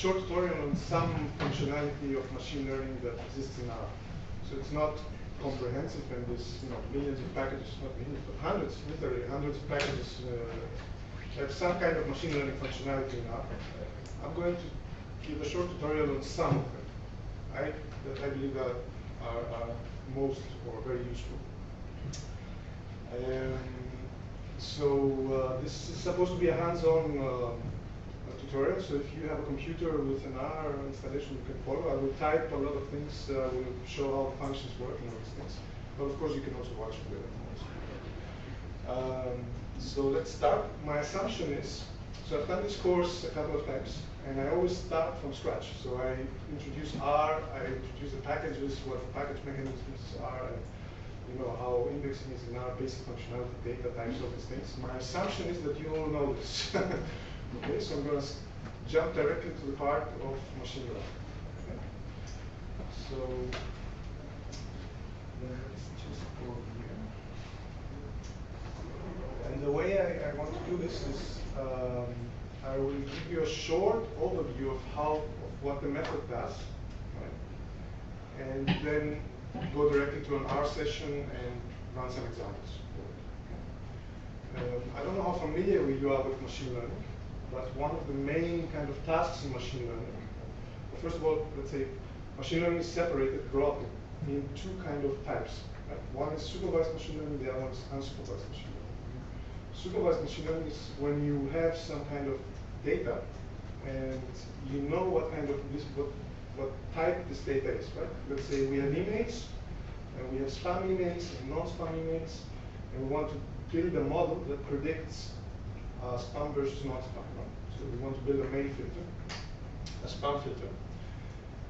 short tutorial on some functionality of machine learning that exists in R. So it's not comprehensive, and there's millions of packages, not millions, but hundreds, literally hundreds of packages have some kind of machine learning functionality in R. I'm going to give a short tutorial on some of them that I believe are most or very useful. So this is supposed to be a hands-on tutorial, so if you have a computer with an R installation you can follow. I will type a lot of things, I will show how the functions work and all these things. But of course you can also watch the so let's start. My assumption is, so I've done this course a couple of times, and I always start from scratch. So I introduce R, I introduce the packages, what the package mechanisms are, and how indexing is in R, basic functionality, data types, all these things. My assumption is that you all know this. Okay, so I'm going to jump directly to the part of machine learning. Okay. So let's just go here. And the way I want to do this is I will give you a short overview of what the method does, right? And then go directly to an R session and run some examples. I don't know how familiar you are with machine learning, but one of the main kind of tasks in machine learning, well, first of all, let's say machine learning is separated broadly in two kind of types. Right? One is supervised machine learning, the other one is unsupervised machine learning. Supervised machine learning is when you have some kind of data and you know what kind of what type this data is, right? Let's say we have emails, and we have spam emails and non-spam emails, and we want to build a model that predicts spam versus non-spam. Right? So we want to build a mail filter, a spam filter.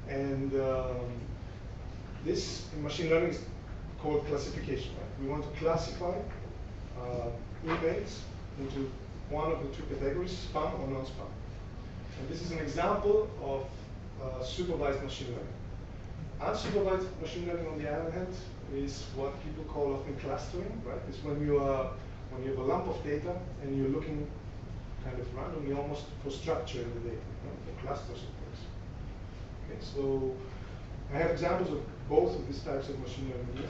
And this in machine learning is called classification. Right? We want to classify emails into one of the two categories, spam or non-spam. And this is an example of supervised machine learning. Unsupervised machine learning, on the other hand, is what people call often clustering, right? It's when you have a lump of data and you're looking kind of randomly almost for structure in the data, right? For clusters of things. Okay, so I have examples of both of these types of machine learning here.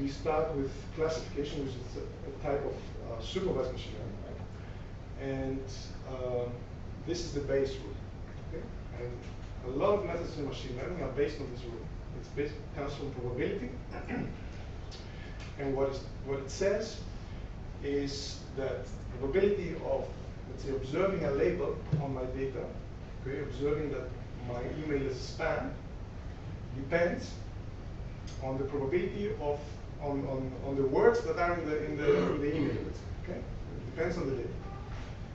We start with classification, which is a type of supervised machine learning, right? And this is the base rule. Okay? And a lot of methods in machine learning are based on this rule. It comes from probability. And what it says is that probability of, let's say, observing a label on my data, okay, observing that my email is spam, depends on the probability of on the words that are in the email. Okay, it depends on the data.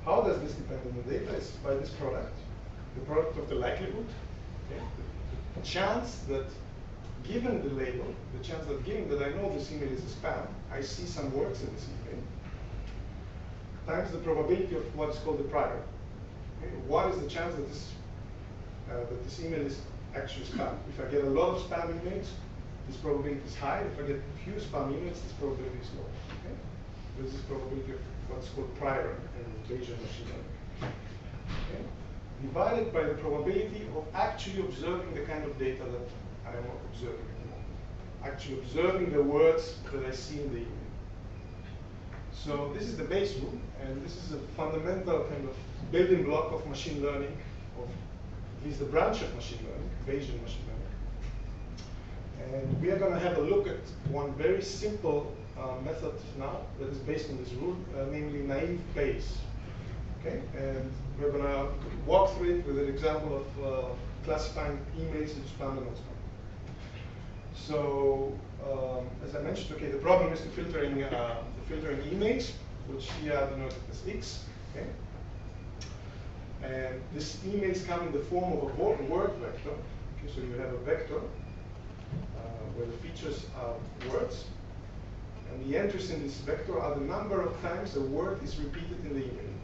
How does this depend on the data? It's by this product, the product of the likelihood, okay? The chance that given the label, the chance that given that I know this email is a spam, I see some words in this email, times the probability of what is called the prior. Okay? What is the chance that this email is actually spam? If I get a lot of spam emails, this probability is high. If I get few spam emails, this probability is low. Okay? This is probability of what's called prior in Bayesian machine learning. Okay? Divided by the probability of actually observing the kind of data that I am observing. Actually observing the words that I see in the email. So this is the base rule, and this is a fundamental kind of building block of machine learning, of at least the branch of machine learning, Bayesian machine learning. And we are going to have a look at one very simple method now that is based on this rule, namely naive Bayes. Okay, and we're going to walk through it with an example of classifying emails into spam and non-spam. So, as I mentioned, okay, the problem is the filtering emails, which here are denoted as X. Okay, and these emails come in the form of a word vector. Okay, so you have a vector where the features are words, and the entries in this vector are the number of times a word is repeated in the email.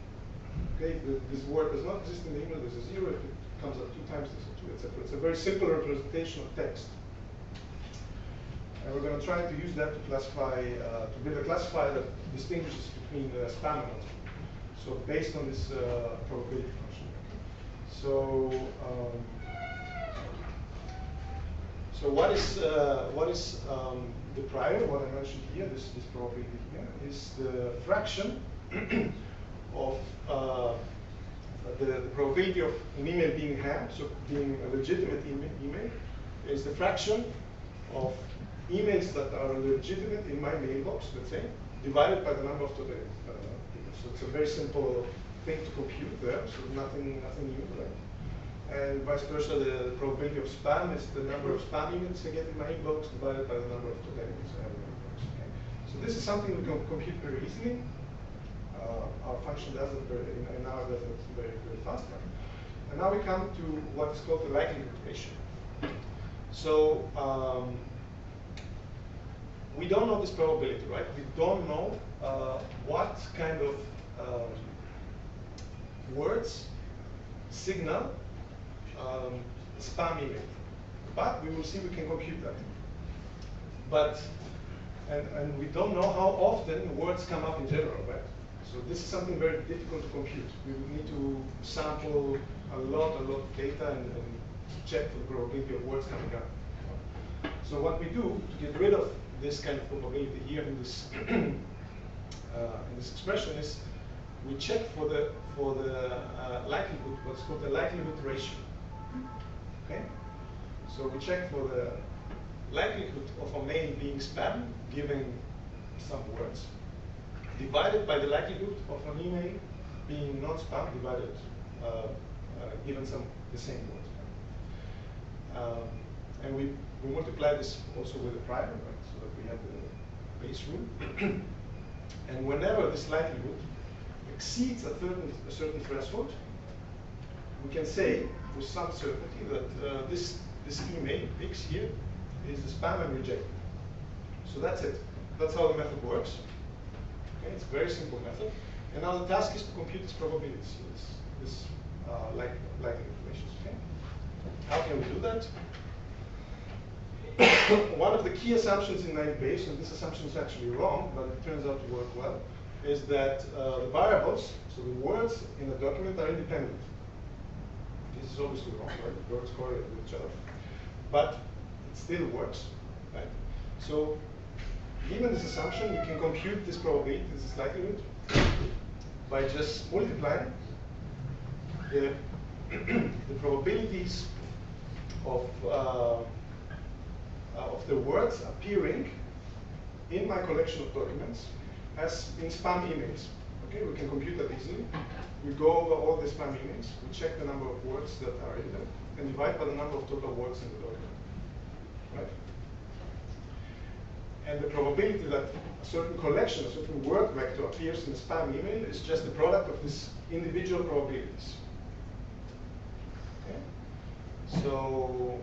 Okay, this word does not exist in the email. There's a 0. If it comes up 2 times, there's a 2, etc. It's a very simple representation of text. And we're going to try to use that to classify, to build a classifier that distinguishes between spam and non-spam. So based on this probability function. So, so what is the prior? What I mentioned here, this probability here, is the fraction of the probability of an email being hammed, so being a legitimate email, is the fraction of emails that are legitimate in my mailbox, let's say, divided by the number of today. So it's a very simple thing to compute there, so nothing new, right? And vice versa, the probability of spam is the number of spam emails I get in my inbox divided by the number of today emails I have in my inbox. Okay? So this is something we can compute very easily. Our function does it in R does it very fast. And now we come to what is called the likelihood ratio. So we don't know this probability, right? We don't know what kind of words signal spam email. But we will see we can compute that. But, and we don't know how often words come up in general, right? So this is something very difficult to compute. We would need to sample a lot of data and check for the probability of words coming up. So what we do to get rid of this kind of probability here in this in this expression is we check for the likelihood, what's called the likelihood ratio. Okay, so we check for the likelihood of a mail being spam, given some words, divided by the likelihood of an email being non-spam, divided given the same words. And we multiply this also with the prior, right? So that we have the base rule. And whenever this likelihood exceeds a certain threshold, we can say with some certainty that this email, X here, is the spam and rejected. So that's it. That's how the method works. Okay, it's a very simple method. And now the task is to compute this probability, this likelihood ratios. Okay? How can we do that? One of the key assumptions in naive Bayes, and this assumption is actually wrong, but it turns out to work well, is that the variables, so the words in a document, are independent. This is obviously wrong, right? The words correlate with each other. But it still works, right? So given this assumption, we can compute this probability, this likelihood, by just multiplying the probabilities of the words appearing in my collection of documents as in spam emails. Okay, we can compute that easily. We go over all the spam emails, we check the number of words that are in them, and divide by the number of total words in the document. Right? And the probability that a certain collection, a certain word vector appears in a spam email is just the product of these individual probabilities. Okay? So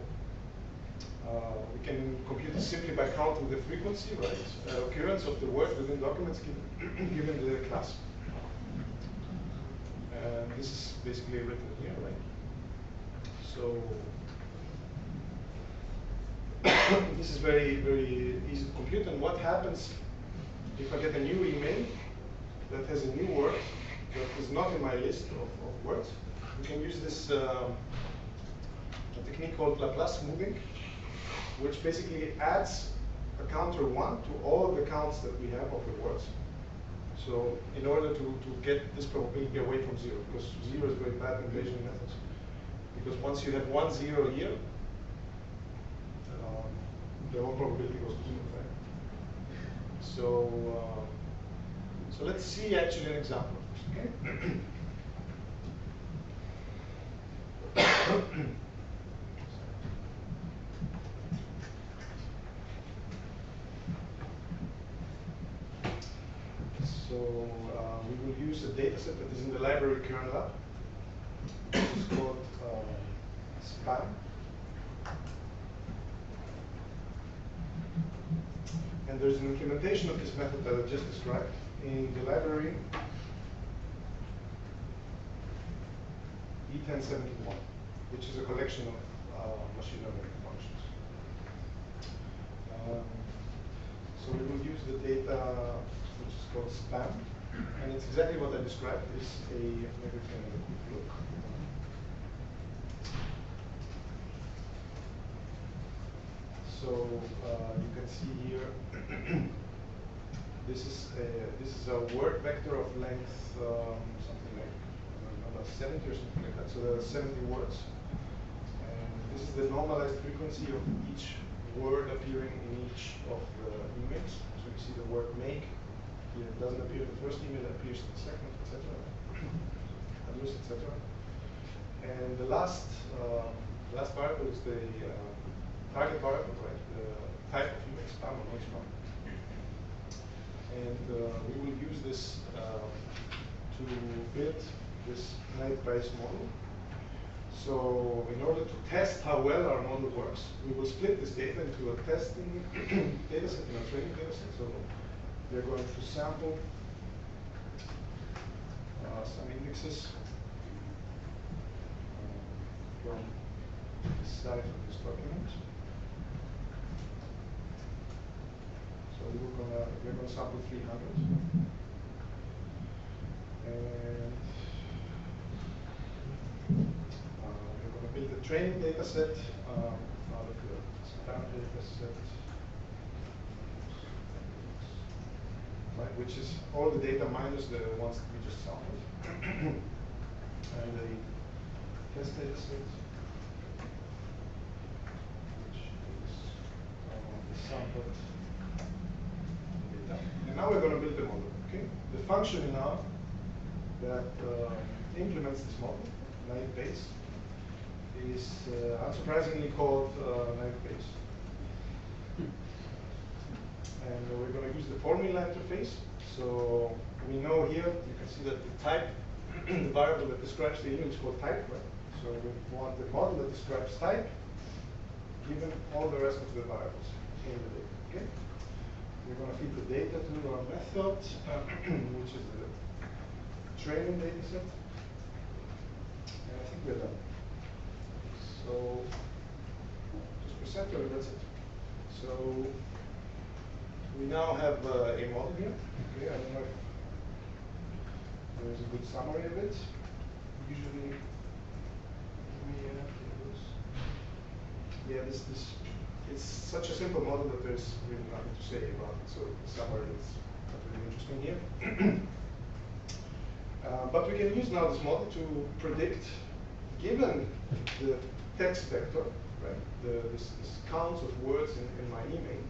we can compute this simply by counting the frequency, right? Occurrence of the word within documents given the class. This is basically written here, right? So this is very easy to compute. And what happens if I get a new email that has a new word that is not in my list of words? We can use this a technique called Laplace smoothing, which basically adds a counter 1 to all the counts that we have of the words. So in order to get this probability away from 0, because 0 is very bad in Bayesian methods. Because once you have 1 0 here, the whole probability goes to 0, right? So, so let's see actually an example of this, okay? So we will use a dataset that is in the library kernel app. It's called SPAM. And there's an implementation of this method that I just described in the library E1071, which is a collection of machine learning functions. So we will use the data which is called spam, and it's exactly what I described. Is a maybe we can have a quick look. So you can see here, this is a word vector of length something like about 70 or something like that. So there are 70 words, and this is the normalized frequency of each word appearing in each of the emails. So you see the word make. Here it doesn't appear in the first email, it appears in the second, etc. Address, etc. And the last variable is the target variable, right? The type of email, spam or non-spam. And we will use this to build this night-based model. So in order to test how well our model works, we will split this data into a testing data set and a training data set. So we're going to sample some indexes from this side of this document. So we're going to sample 300. And we're going to build a training data set out of the spam data set, right, which is all the data minus the ones that we just sampled. And the test data set, which is the sampled data. And now we're going to build the model. Okay? The function now that implements this model, naive Bayes, is unsurprisingly called naive Bayes. And we're going to use the formula interface. So we know here, you can see that the type, the variable that describes the image is called type, right? So we want the model that describes type, given all the rest of the variables in the data. Okay? We're going to feed the data to our method, which is the training data set. And I think we're done. So just present or that's it. So we now have a model here. Okay, I don't know if there's a good summary of it. Usually, it's such a simple model that there's really nothing to say about it. So the summary is not really interesting here. But we can use now this model to predict, given the text vector, right, this counts of words in my email,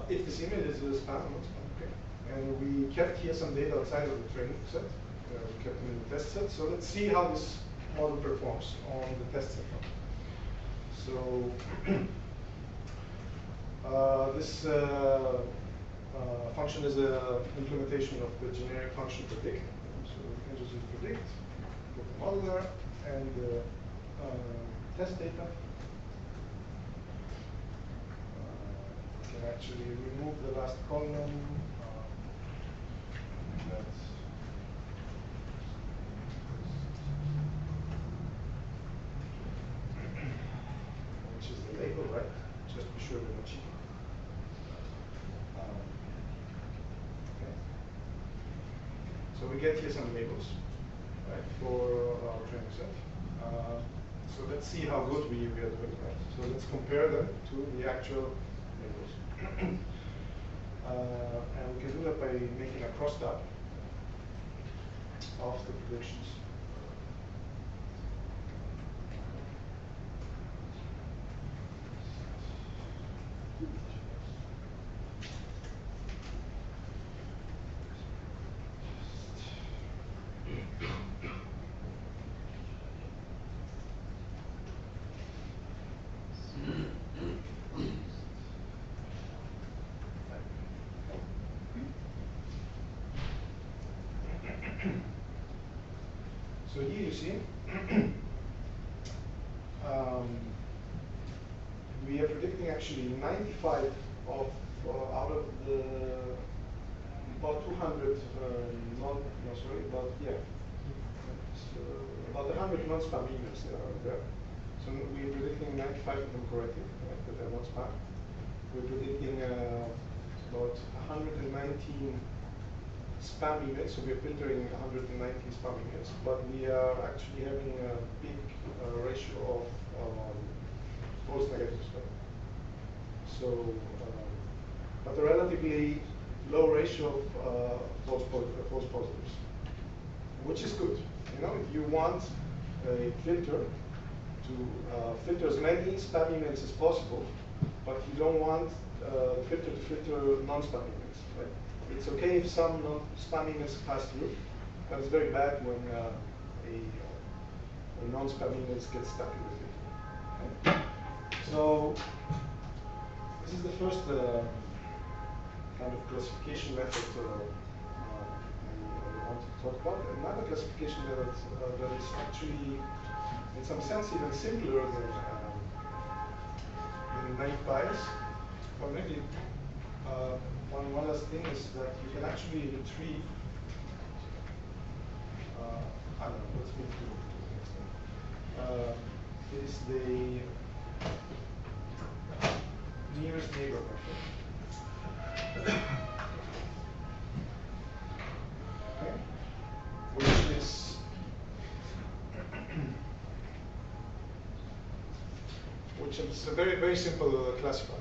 if this email is a spam or not spam. Okay. And we kept here some data outside of the training set. We kept them in the test set. So let's see how this model performs on the test set. So this function is an implementation of the generic function predict. So we can just use predict, put the model there, and test data. We can actually remove the last column. Which is the label, right? Just to be sure we're not cheating. Okay. So we get here some labels, right, for our training set. So let's see how good we are doing, right? So let's compare them to the actual labels. And we can do that by making a crosstab of the predictions. So here you see, we are predicting actually 95 of out of the about 200 about 100 non-spam emails that are there. So we are predicting 95 of them correctly, right, that they're not spam. We're predicting about 119 spam emails, so we're filtering 119 spam emails, but we are actually having a big ratio of false negative spam. So, but a relatively low ratio of false positives, which is good. You know, if you want a filter to filter as many spam emails as possible, but you don't want the filter to filter non-spam emails. Right? It's okay if some spam emails pass through, but it's very bad when a non-spam emails get stuck in the filter. Okay? So this is the first kind of classification method I want to talk about. Another classification method that is actually, in some sense, even simpler than naive bias. Or maybe one last thing is that you can actually retrieve. I don't know. Let's move to the next one. Is the nearest neighbor method. Okay, which is a very simple classifier.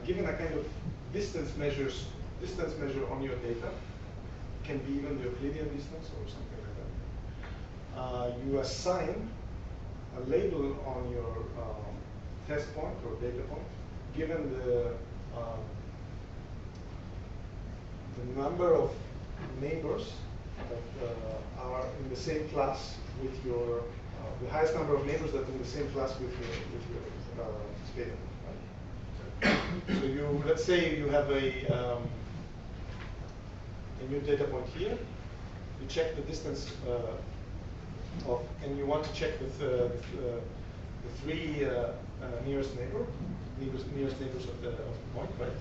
Given a kind of distance measure on your data, can be even the Euclidean distance or something like that. You assign a label on your test point or data point, given the number of neighbors that are in the same class with your, the highest number of neighbors that are in the same class with your data. Right? So let's say you have a new data point here. You check the distance and you want to check the three nearest neighbors of the point, right?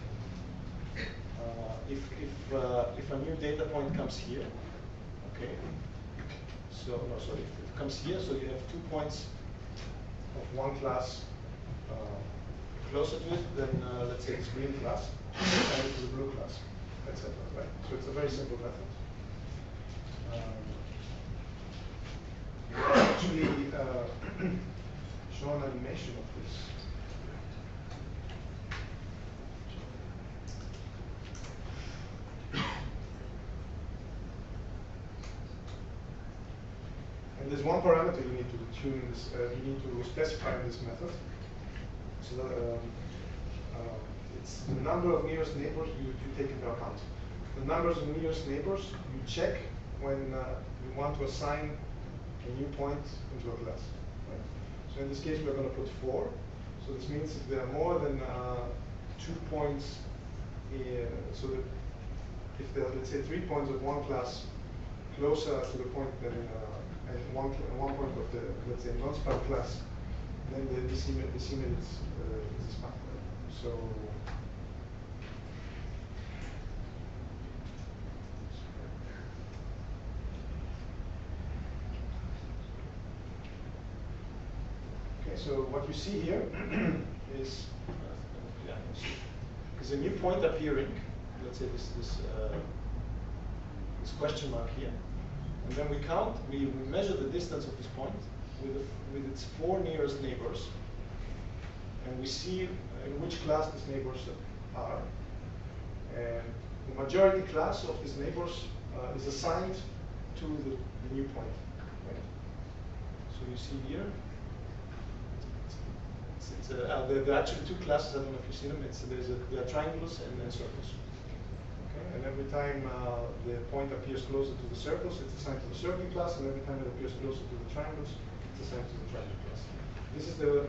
If a new data point comes here, okay. So no, sorry, if it comes here, so you have 2 points of one class closer to it than let's say it's green class, and it's the blue class, etc. Right? So it's a very simple method. You can actually show an animation of this. And there's one parameter you need to tune in this, you need to specify in this method. So that, it's the number of nearest neighbors you take into account. The numbers of nearest neighbors you check when you want to assign a new point into a class. Right? So in this case, we're going to put 4. So this means if there are more than 2 points, so that if there are, let's say, 3 points of one class closer to the point than and one point of the, let's say, non-spam class, then this email is spam. So okay, so what you see here is a new point appearing. Let's say this question mark here. And then we count, we measure the distance of this point with its 4 nearest neighbors. And we see in which class these neighbors are. And the majority class of these neighbors is assigned to the new point. Right? So you see here, there are actually 2 classes, I don't know if you've seen them. There are triangles and then circles. And every time the point appears closer to the circles, it's assigned to the circle class, and every time it appears closer to the triangles, it's assigned to the triangle class. This is the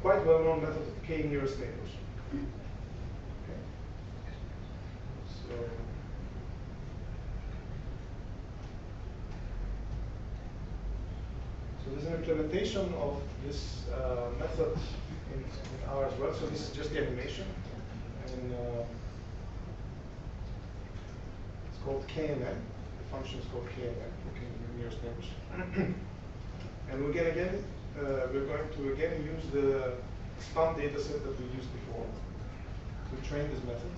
quite well-known method of k nearest neighbors. Okay. So there's an implementation of this method in R as well. So this is just the animation, and called KNN. The function is called KNN, looking at nearest neighbors. And we're going to again use the spam data set that we used before to train this method.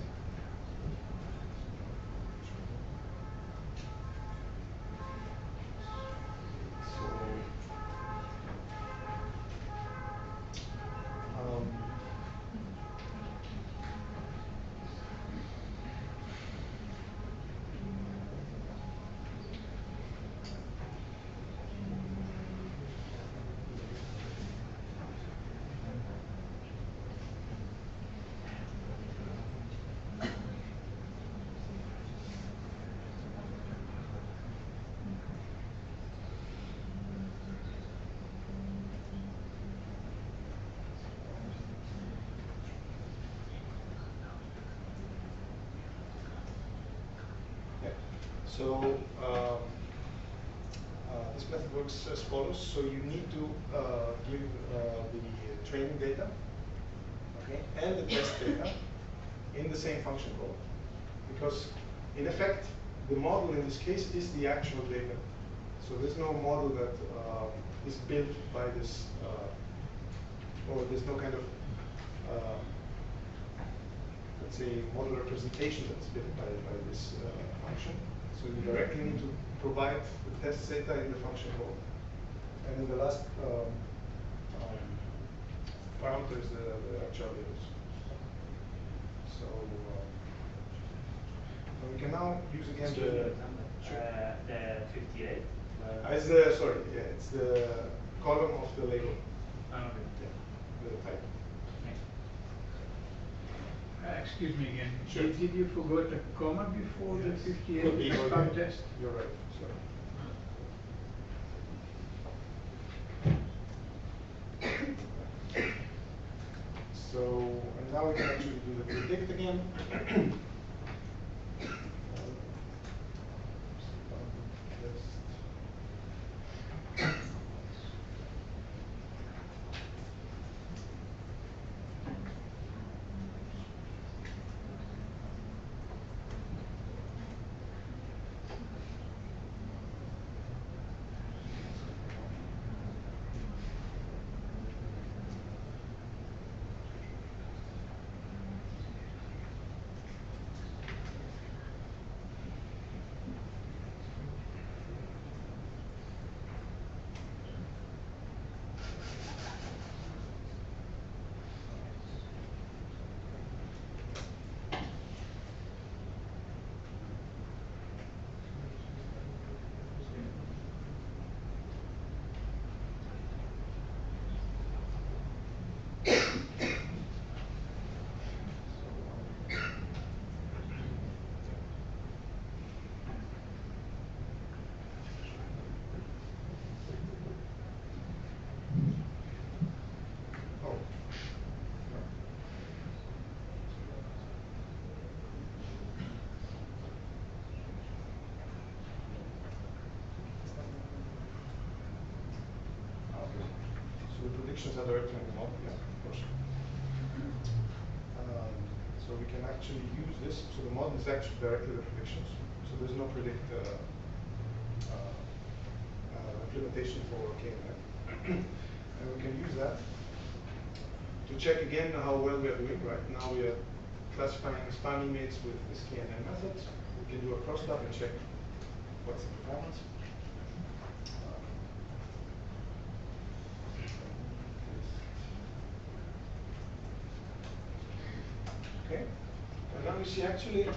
So this method works as follows. So you need to give the training data, okay, and the test data in the same function call, because in effect the model in this case is the actual data. So there's no model that is built by this, or there's no kind of let's say model representation that's built by this function. So you directly need to provide the test data in the function call. And in the last parameter is the actual values. So we can now use again the 58. It's the, sorry, yeah, it's the column of the label. Okay. Yeah, the type. Excuse me again. Sure. Did you forget a comma before the 58 Could be, spam test? You're right. Sorry. So, and now we can actually do the predict again. So the predictions are directly in the model, yeah, of course. So we can actually use this. So the model is actually directly the predictions. So there's no predict implementation for KNN. And we can use that to check again how well we are doing. Right now we are classifying spam emails with this KNN method. We can do a cross-tab and check what's the performance. Okay, and now you see actually, in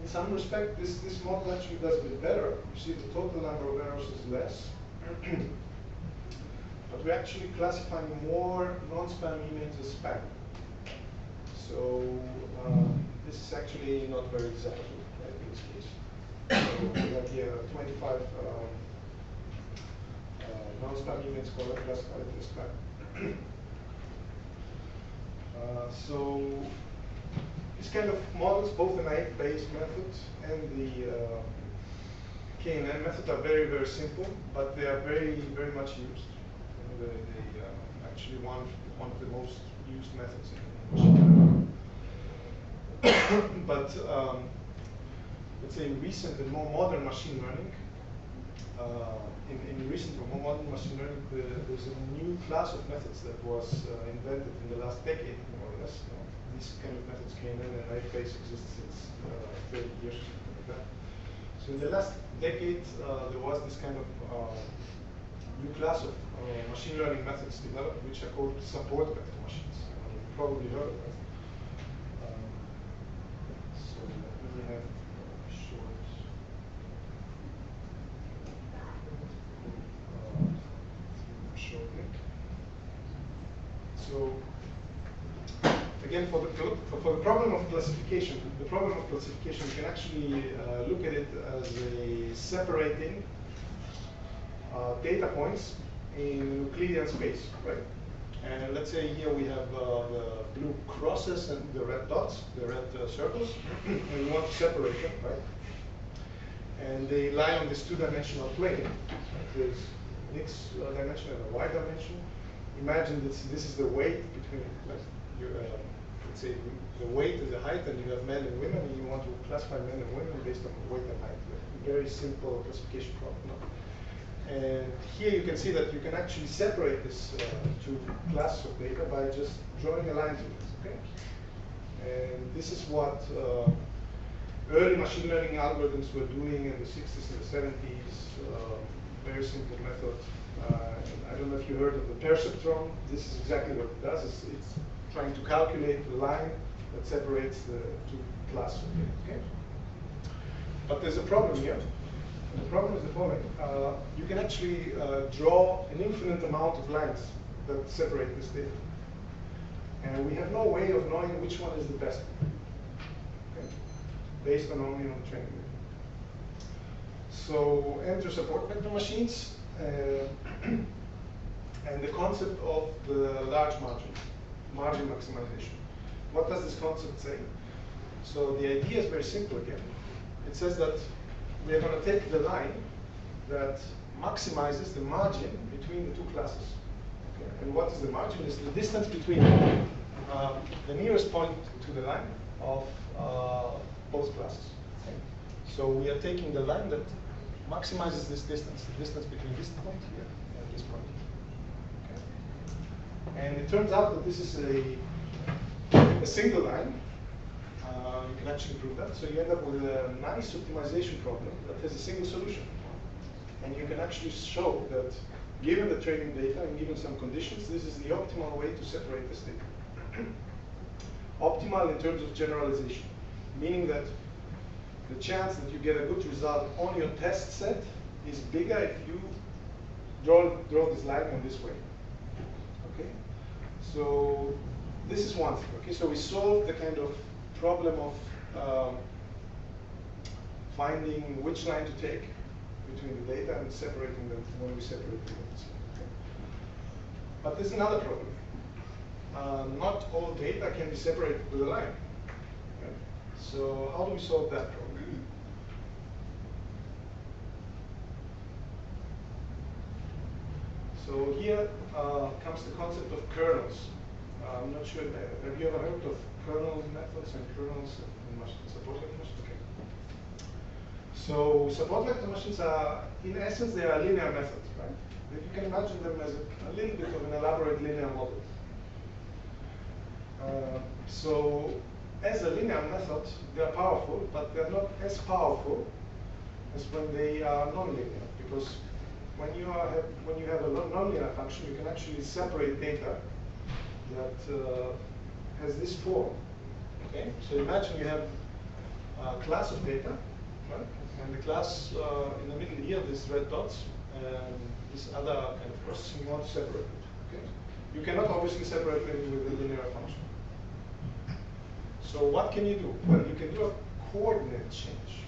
some respect, this model actually does a bit better. You see the total number of errors is less, but we're actually classifying more non-spam emails as spam. So this is actually not very desirable, right, in this case. So we have here 25 non-spam emails classified as spam. So this kind of models, both the naive-based method and the KNN method, are very, very simple, but they are very, very much used. They actually one of the most used methods in machine learning. But let's say in recent and more modern machine learning, in recent or more modern machine learning, there's a new class of methods that was invented in the last decade, more or less. These kind of methods came in, and naive-base exists since 30 years, something like that. So in the last decade, there was this kind of new class of machine learning methods developed, which are called support vector machines. You've probably heard of that. So let me have a short. So again, for the problem of classification, you can actually look at it as a separating data points in Euclidean space, right? And let's say here we have the blue crosses and the red dots, the red circles, and we want to separate them, right? And they lie on this two-dimensional plane. There's an x dimension and a y dimension. Imagine this is the weight between, like, let's say the weight is the height, and you have men and women, and you want to classify men and women based on weight and height. Very simple classification problem. And here you can see that you can actually separate this two classes of data by just drawing a line through this. Okay? And this is what early machine learning algorithms were doing in the 60s and the 70s. Very simple method. I don't know if you heard of the perceptron. This is exactly what it does. It's trying to calculate the line that separates the two classes of data. Okay? But there's a problem here. And the problem is the following. You can actually draw an infinite amount of lines that separate this data. And we have no way of knowing which one is the best, okay? Based on only on training data. So enter support vector machines and the concept of the large margin maximization. What does this concept say? So the idea is very simple again. It says that we are going to take the line that maximizes the margin between the two classes. Okay? And what is the margin? It's the distance between the nearest point to the line of both classes. Okay? So we are taking the line that maximizes this distance, the distance between this point here and this point here. Okay? And it turns out that this is a single line. You can actually prove that. So you end up with a nice optimization problem that has a single solution. And you can actually show that given the training data and given some conditions, this is the optimal way to separate this data. Optimal in terms of generalization, meaning that the chance that you get a good result on your test set is bigger if you draw this line on this way. Okay? So this is one thing. Okay? So we solved the kind of problem of finding which line to take between the data and separating them when we separate them. Okay. But there's another problem. Not all data can be separated with a line. Okay. So how do we solve that problem? So here comes the concept of kernels. I'm not sure, have you ever heard of kernel methods and kernels and support vector machines? Okay. So support vector machines are, in essence, they are linear methods, right? You can imagine them as a little bit of an elaborate linear model. So as a linear method, they are powerful, but they're not as powerful as when they are nonlinear, because when you have a nonlinear function, you can actually separate data that has this form. Okay? So imagine you have a class of data, right? And the class in the middle here, these red dots, and this other kind of processing, you want to separate it. Okay? You cannot obviously separate them with a linear function. So what can you do? Well, you can do a coordinate change.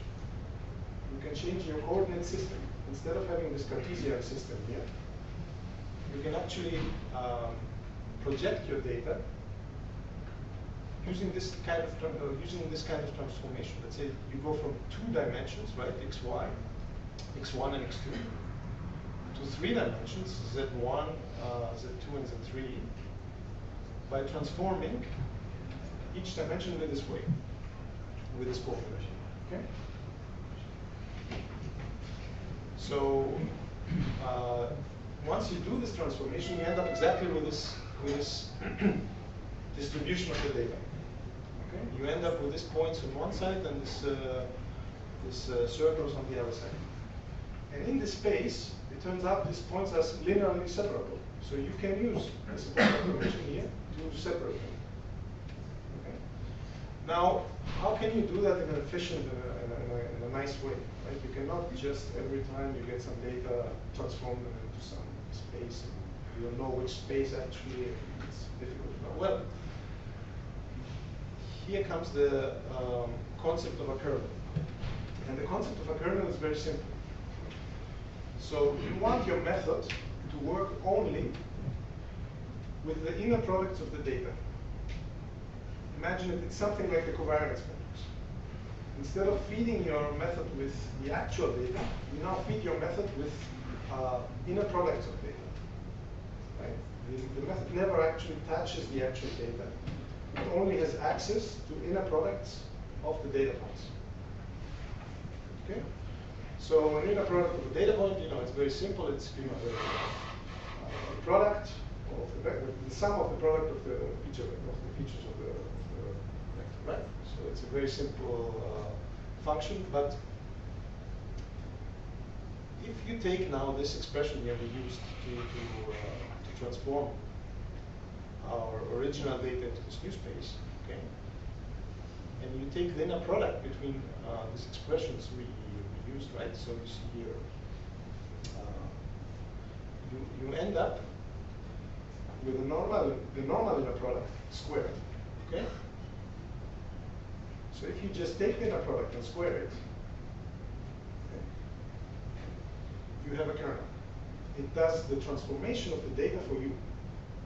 You can change your coordinate system. Instead of having this Cartesian system here, you can actually project your data using this kind of transformation. Let's say you go from 2 dimensions, right, xy, x1 and x2, to 3 dimensions, z1, z2, and z3, by transforming each dimension with this way, with this formula. Okay. So once you do this transformation, you end up exactly with this distribution of the data. Okay? You end up with these points on one side and this circles on the other side. And in this space, it turns out these points are linearly separable. So you can use the support information here to separate them. Okay? Now, how can you do that in an efficient in a nice way? Right? You cannot just every time you get some data transform them into some space. You don't know which space actually. It's difficult to know. Well, here comes the concept of a kernel. And the concept of a kernel is very simple. So you want your method to work only with the inner products of the data. Imagine it's something like the covariance matrix. instead of feeding your method with the actual data, you now feed your method with inner products of data. Right? The method never actually touches the actual data. It only has access to inner products of the data points. Okay? So an inner product of a data point, it's very simple. It's the product of the sum of the product of the features of the vector, right? So it's a very simple function, but if you take now this expression here we used to transform our original data into this new space, okay, and you take the inner product between these expressions we used, right? So you see here, you end up with the normal inner product squared, okay? So if you just take the inner product and square it, okay, you have a kernel. It does the transformation of the data for you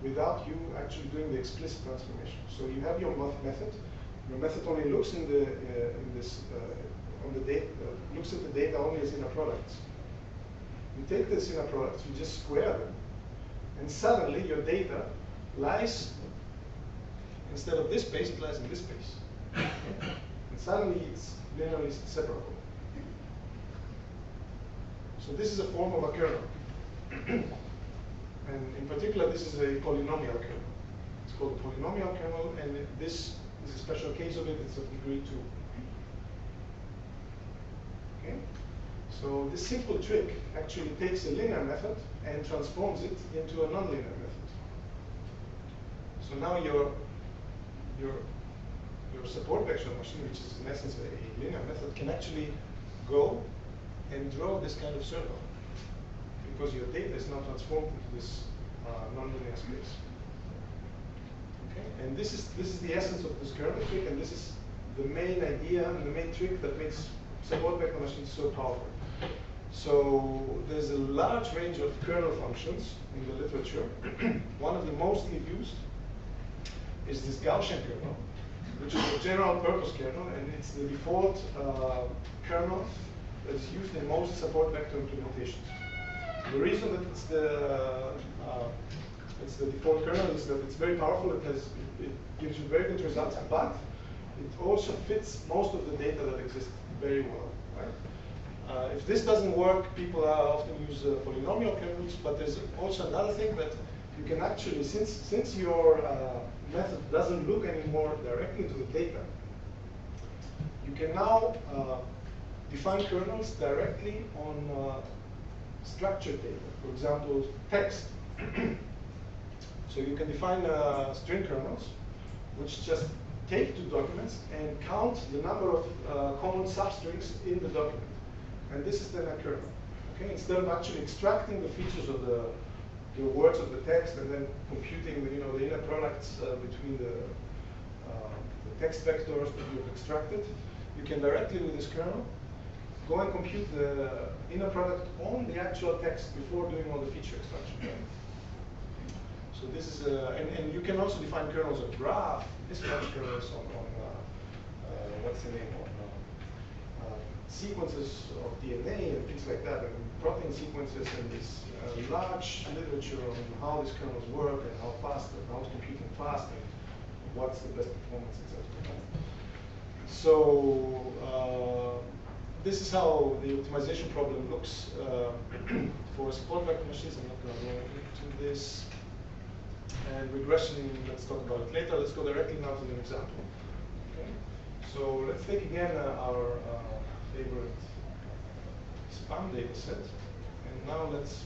without you actually doing the explicit transformation. So you have your method. Your method only looks on the data, looks at the data only as inner products. You take these inner products, you just square them, and suddenly your data lies, instead of this space, it lies in this space. And suddenly it's linearly separable. So this is a form of a kernel. And in particular, this is a polynomial kernel. It's called a polynomial kernel, and this is a special case of it. It's of degree 2. Okay? So this simple trick actually takes a linear method and transforms it into a nonlinear method. So now your support vector machine, which is in essence a linear method, can actually go and draw this kind of circle, because your data is now transformed into this nonlinear space. Okay, and this is the essence of this kernel trick, and this is the main idea and the main trick that makes support vector machines so powerful. So there's a large range of kernel functions in the literature. One of the mostly used is this Gaussian kernel, which is a general purpose kernel, and it's the default kernel that is used in most support vector implementations. The reason that it's the default kernel is that it's very powerful. It gives you very good results, but it also fits most of the data that exists very well. Right? If this doesn't work, people often use polynomial kernels. But there's also another thing that you can actually, since your method doesn't look anymore directly to the data, you can now define kernels directly on structured data. For example, text. So you can define string kernels, which just take 2 documents and count the number of common substrings in the document. And this is then a kernel. Okay? Instead of actually extracting the features of the words of the text and then computing the inner products between the text vectors that you've extracted, you can directly with this kernel go and compute the inner product on the actual text before doing all the feature extraction. So this is, and you can also define kernels of graph, dispatch kernels on what's the name, on sequences of DNA and things like that, and protein sequences, and this large literature on how these kernels work and how fast, and how it's computing fast, and what's the best performance, etc. So this is how the optimization problem looks for support vector machines. I'm not going to go into this. And regression, let's talk about it later. Let's go directly now to an example. Okay? So let's take again our favorite spam data set. And now let's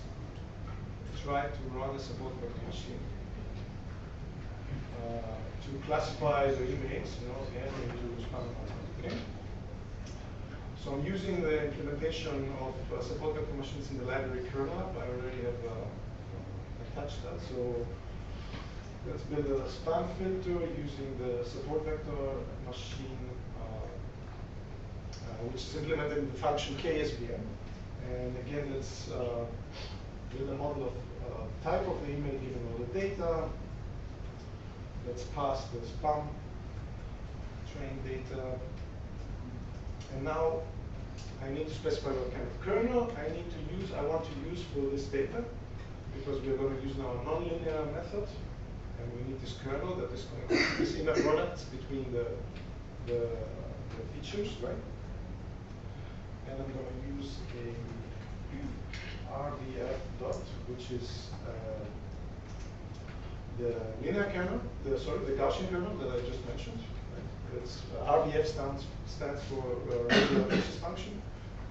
try to run a support vector machine to classify the emails, again, into spam. Okay? So I'm using the implementation of support vector machines in the library kernel. I already have attached that. So let's build a spam filter using the support vector machine, which is implemented in the function KSVM. And again, let's build a model of type of the email given all the data. Let's pass the spam train data. And now I need to specify what kind of kernel I want to use for this data, because we're going to use now a nonlinear method, and we need this kernel that is going to create this inner product between the features, right? And I'm going to use a RDF dot, which is the linear kernel, the Gaussian kernel that I just mentioned. Right? It's RDF stands for regular basis function,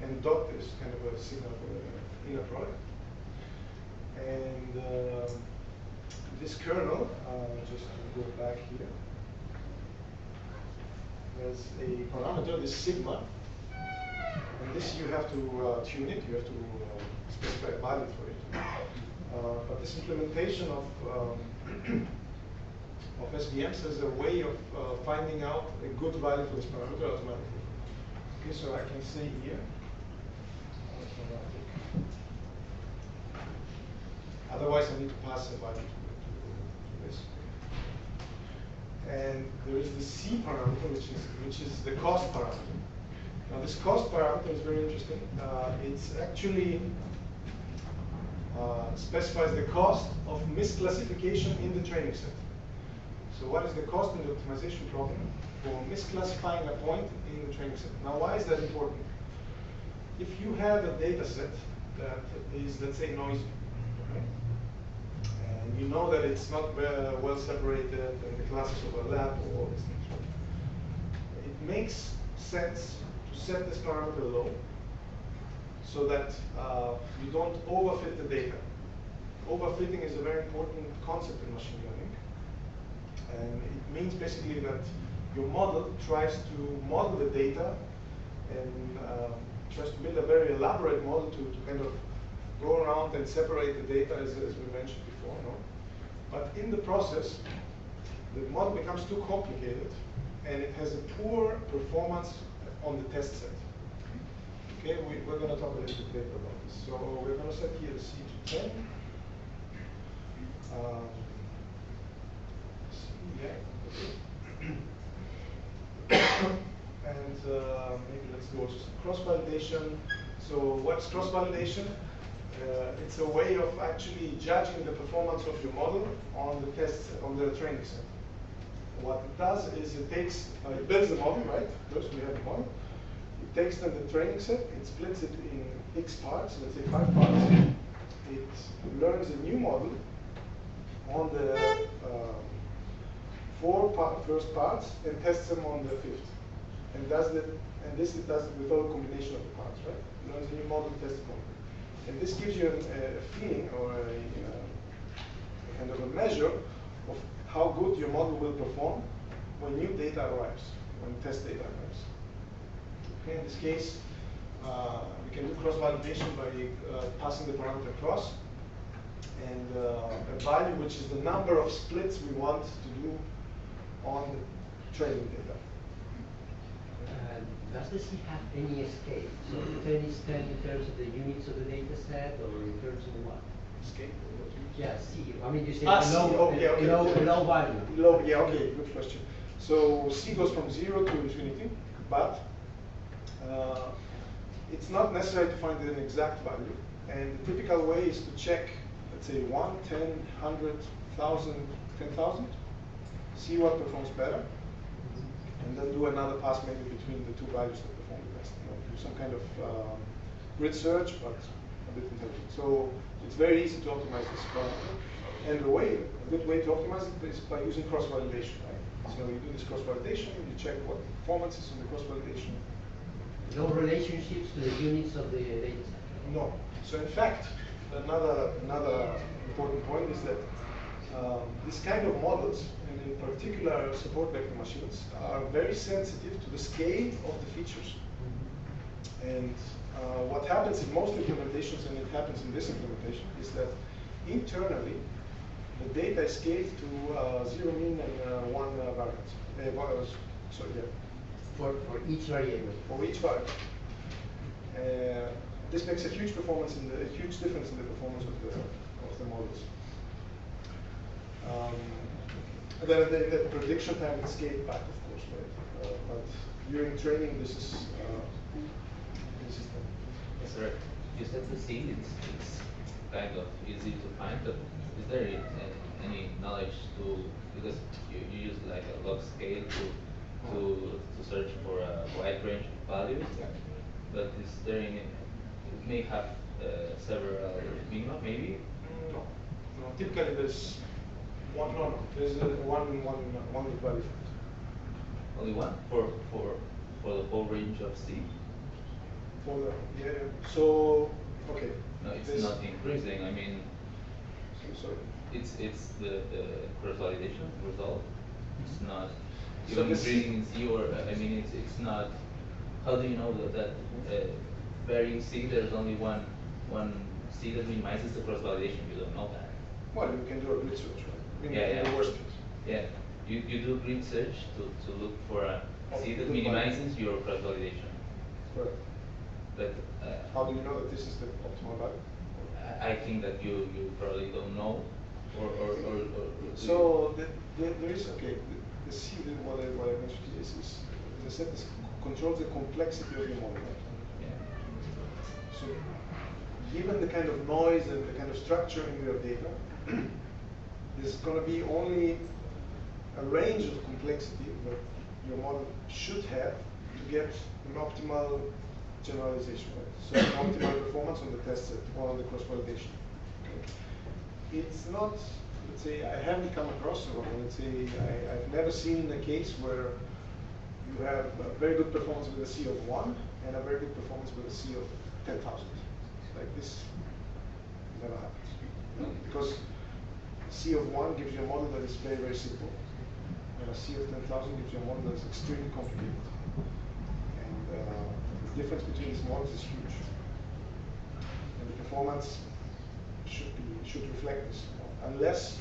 and dot is kind of a signal for the inner product. And this kernel, just to go back here, has a parameter, this sigma, and this you have to tune it, you have to specify a value for it. But this implementation of SVMs has a way of finding out a good value for this parameter automatically. Okay, so I can say here, automatic. Otherwise, I need to pass a value to this. And there is the C parameter, which is the cost parameter. Now, this cost parameter is very interesting. It's actually specifies the cost of misclassification in the training set. So what is the cost in the optimization problem for misclassifying a point in the training set? Now, why is that important? If you have a data set that is, let's say, noisy, okay? And you know that it's not well separated and the classes overlap or all these things, right? It makes sense to set this parameter low so that you don't overfit the data. Overfitting is a very important concept in machine learning. And it means basically that your model tries to model the data and tries to build a very elaborate model to kind of go around and separate the data, as we mentioned before. No? But in the process, the model becomes too complicated and it has a poor performance on the test set. Okay, we're going to talk a little bit later about this. So we're going to set here the C to 10. And maybe let's go to some cross-validation. So what's cross-validation? It's a way of actually judging the performance of your model on the test, on the training set. What it does is it takes, it builds the model, right? First we have the model. It takes then the training set, it splits it in X parts, let's say 5 parts. It learns a new model on the first parts and tests them on the 5th. And this it does with all combination of the parts, right? It learns a new model, tests the model. And this gives you a feeling or a kind of a measure of how good your model will perform when new data arrives, when test data arrives. Okay, in this case, we can do cross-validation by passing the parameter across, and a value which is the number of splits we want to do on the training data. Does the C have any scale? So 10 is 10 in terms of the units of the data set, or in terms of what? Scale? Yeah, C. I mean, you say C. low, Oh, yeah, okay. low value. Low, yeah, okay, good question. So C goes from 0 to infinity, but it's not necessary to find an exact value. And the typical way is to check, let's say 1, 10, 100, 1,000, 10,000, see what performs better, and then do another pass maybe between the two values that perform the best. You know, do some kind of grid search, but a bit intelligent. So it's very easy to optimize this parameter. And a good way to optimize it is by using cross-validation, right? So you do this cross-validation, you check what performance is on the cross-validation. No relationships to the units of the data set? No. So in fact, another important point is that this kind of models, and in particular support vector machines, are very sensitive to the scale of the features. And what happens in most implementations, and it happens in this implementation, is that internally the data is scaled to 0 mean and 1 variance. So yeah. For each variable. For each variable. This makes a huge difference in the performance of the models. And then the prediction time is scaled back, of course, right? But during training, this is Sir, you said the seed, it's kind of easy to find, but is there any knowledge to, because you use like a log scale to search for a wide range of values, but is there any, it may have several minima maybe? No. Typically there's one, there's one value. Only one for the whole range of C? For the, so, okay. No, it's not increasing. I mean, sorry. it's the cross validation result. It's not So even increasing in C, or I mean, it's not. How do you know that varying C there's only one C that minimizes the cross validation? You don't know that. Well, you can do a grid search, right? Yeah. The worst case. Yeah, you do grid search to look for a C that Good minimizes your cross validation. Correct. But How do you know that this is the optimal value? I think that you probably don't know, or so there is, okay, the C, what I mentioned is, as I said, this controls the complexity of your model, right? yeah. So given the kind of noise and the kind of structure in your data, there's going to be only a range of complexity that your model should have to get an optimal generalization, right? So an optimal performance on the test set or on the cross-validation. Okay. It's not, let's say, I haven't come across, or let's say, I've never seen a case where you have a very good performance with a C of 1 and a very good performance with a C of 10,000. Like this never happens. Because C of 1 gives you a model that is very, very simple. And a C of 10,000 gives you a model that is extremely complicated. And the difference between these models is huge. And the performance should reflect this. Unless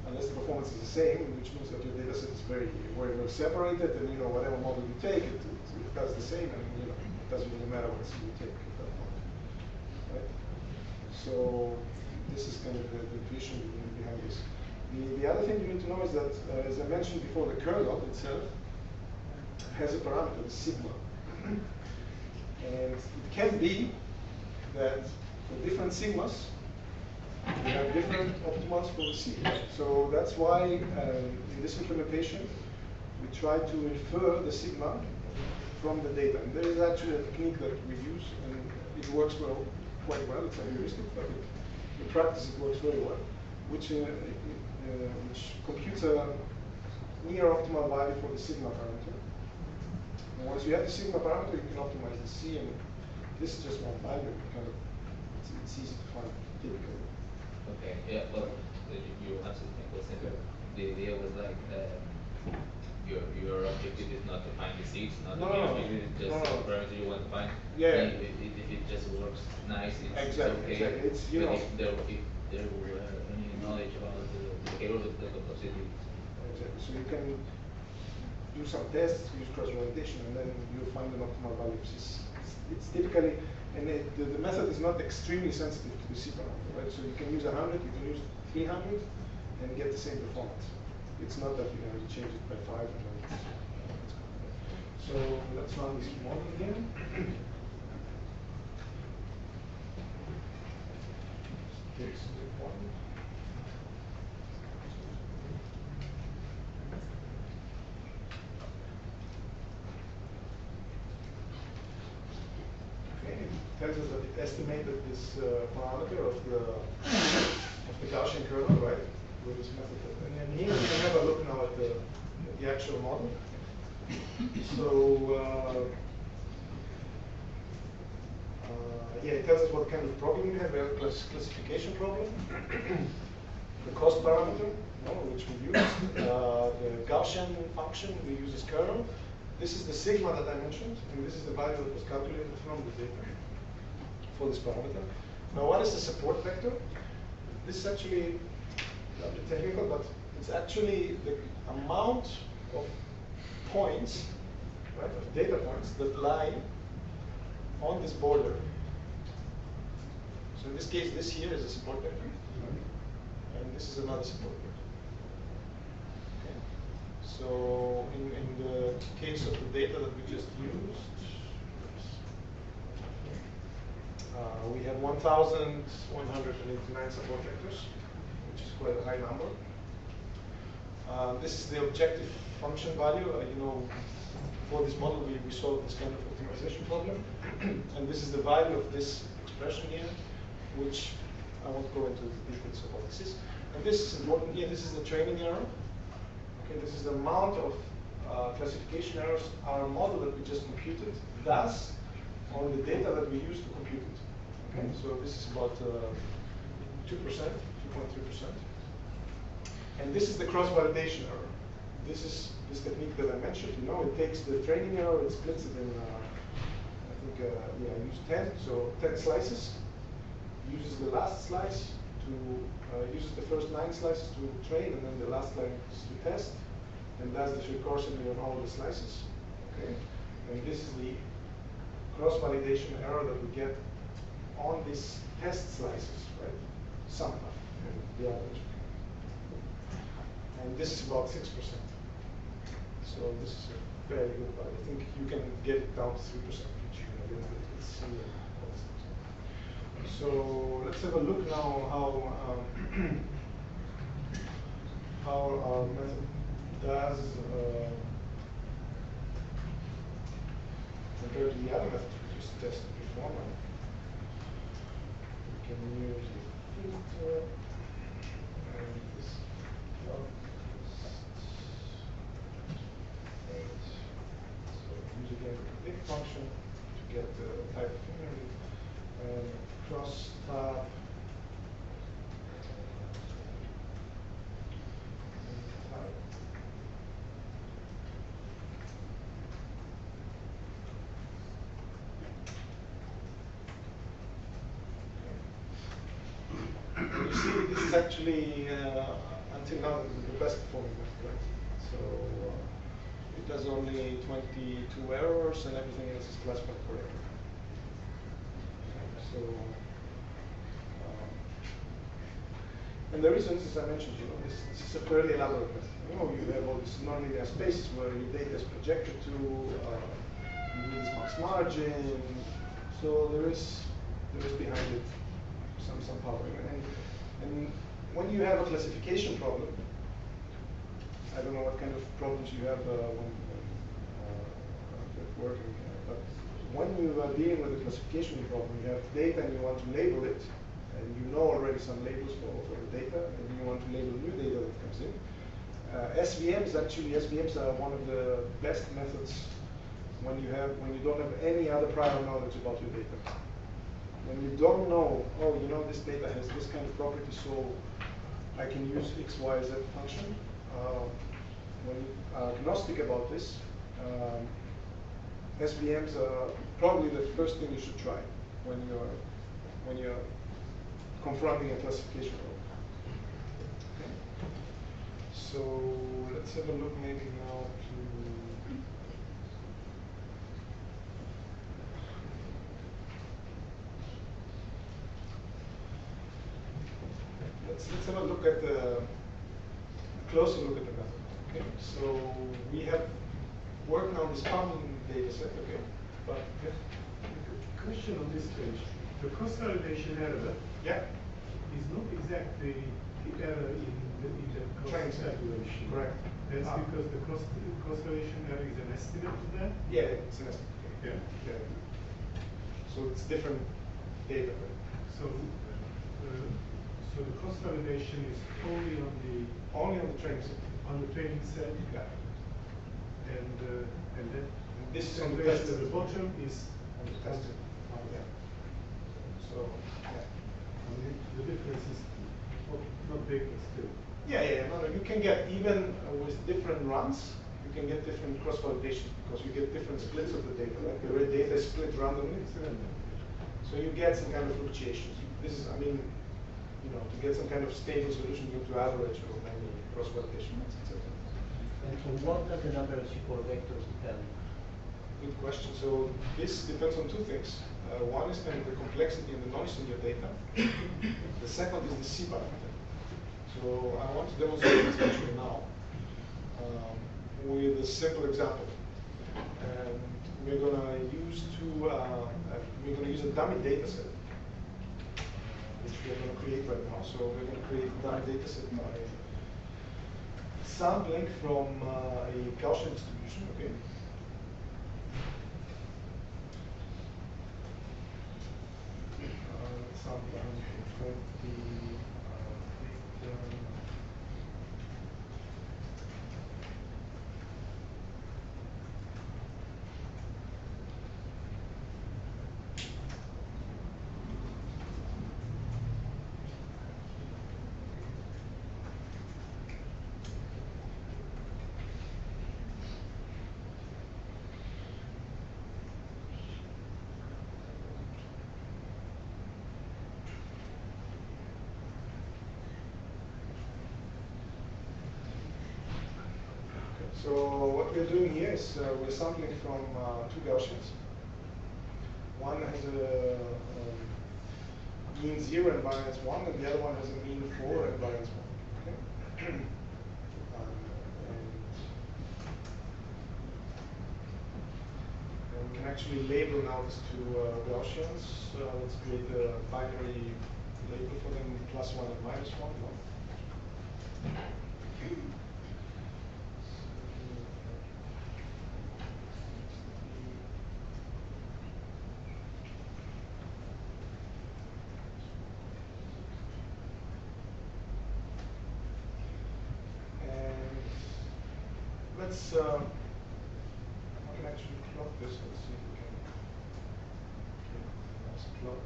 the performance is the same, which means that your data set is very well separated, and whatever model you take, it does the same, and it doesn't really matter what you take at that point. Right? So this is kind of the intuition behind this. The other thing you need to know is that, as I mentioned before, the kernel itself has a parameter, the sigma. And it can be that for different sigmas, we have different optimals for the C. So that's why in this implementation, we try to infer the sigma from the data. And there is actually a technique that we use, and it works quite well. It's a heuristic, but in practice it works very well, which computes a near optimal value for the sigma parameter. And once you have the sigma parameter, you can optimize the C, and this is just one value. It's easy to find typically. Okay, yeah, but you answered my question. The idea was like your objective is not to find the seeds, not the objective is just the parameter you want to find. Yeah. If it just works nice, it's Exactly. okay. It's, but if there were any knowledge about the behavior of the complexity. Exactly. So you can do some tests, use cross-validation, and then you'll find an optimal value. It's typically, and the method is not extremely sensitive to the C parameter, right? So you can use 100, you can use 300, and get the same performance. It's not that you change it by 5 and then it's so let's run this model again. Takes a while. Okay, it tells us that it estimated this parameter of the Gaussian kernel, right? With this method. And then here we can have a look now at the actual model. So yeah, it tells us what kind of problem we have. We have a classification problem. The cost parameter, which we use. The Gaussian function we use as kernel. This is the sigma that I mentioned, and this is the value that was calculated from the data for this parameter. Now, what is the support vector? This is actually a bit technical, but it's actually the amount of points, right, of data points that lie on this border. So in this case, this here is a support vector, and this is another support vector. Okay. So in the case of the data that we just used, we have 1,189 support vectors, which is quite a high number. This is the objective function value. For this model, we solved this kind of optimization problem. And this is the value of this expression here, which I won't go into the details of what this is. And this is important here. This is the training error. Okay, this is the amount of classification errors our model that we just computed does on the data that we use to compute it. Okay, so this is about 2%, 2.3%. And this is the cross-validation error. This is this technique that I mentioned. It takes the training error, it splits it in, I think, I used 10, so 10 slices. Uses the last slice to, uses the first 9 slices to train, and then the last slice to test, and does the recursively on all the slices. Okay, and this is the cross-validation error that we get on these test slices, right? Sometimes, the average. And this is about 6%. So this is a very good value. I think you can get it down to 3%, which it's similar. So let's have a look now how our method does compared to the other method we just tested before. We can use the filter and this so use again the big function to get the type of memory and cross tab and type. You see, this is actually until now the best performing method, right? So it does only 22 errors and everything else is classified correctly. So, and the reason is, as I mentioned, this is a fairly elaborate method. You have all these nonlinear spaces where your data is projected to, you do this max margin. So there is behind it some power. And when you have a classification problem, I don't know what kind of problems you have when working, but when you are dealing with a classification problem, you have data and you want to label it, and you know already some labels for the data, and you want to label new data that comes in. SVMs are one of the best methods when you don't have any other prior knowledge about your data. When you don't know, this data has this kind of property, so I can use X, Y, Z function. When you are agnostic about this, SVMs are probably the first thing you should try when you're confronting a classification problem. Okay. So let's have a look maybe now to let's have a look at a closer look at the method. Okay. So we have worked on this common data set. Okay. But yeah. Question on this page. The cross-validation error is not exactly the error in the cost calculation. Correct. That's because the cross-validation error is an estimate of that? Yeah, it's an estimate. Yeah. So it's different data. Right? So the cross-validation is only on the training set. On the training set. Yeah. And then this is on the test test at the bottom is on the test. Yeah. So yeah. The difference is not big, but still. Yeah. No, you can get even with different runs. You can get different cross-validations because you get different splits of the data. Right? The data is split randomly. So you get some kind of fluctuations. This is, to get some kind of stable solution, you have to average over many cross-validation runs, etc. And what does the number of support vectors depend? Good question. So this depends on two things. One is kind of the complexity and the noise in your data. The second is the C parameter. So I want to demonstrate this actually now. with a simple example. And we're gonna use a dummy data set, which we're gonna create right now. So we're gonna create a dummy data set by sampling from a Gaussian distribution, okay? Sampling from 20, so what we're doing here is we're sampling from two Gaussians. One has a mean 0 and variance 1, and the other one has a mean 4 and variance 1. Okay? And we can actually label now these two Gaussians. Let's create a binary label for them, +1 and -1. No? Let's, I can actually plot this. Let's see if we can get a nice plot.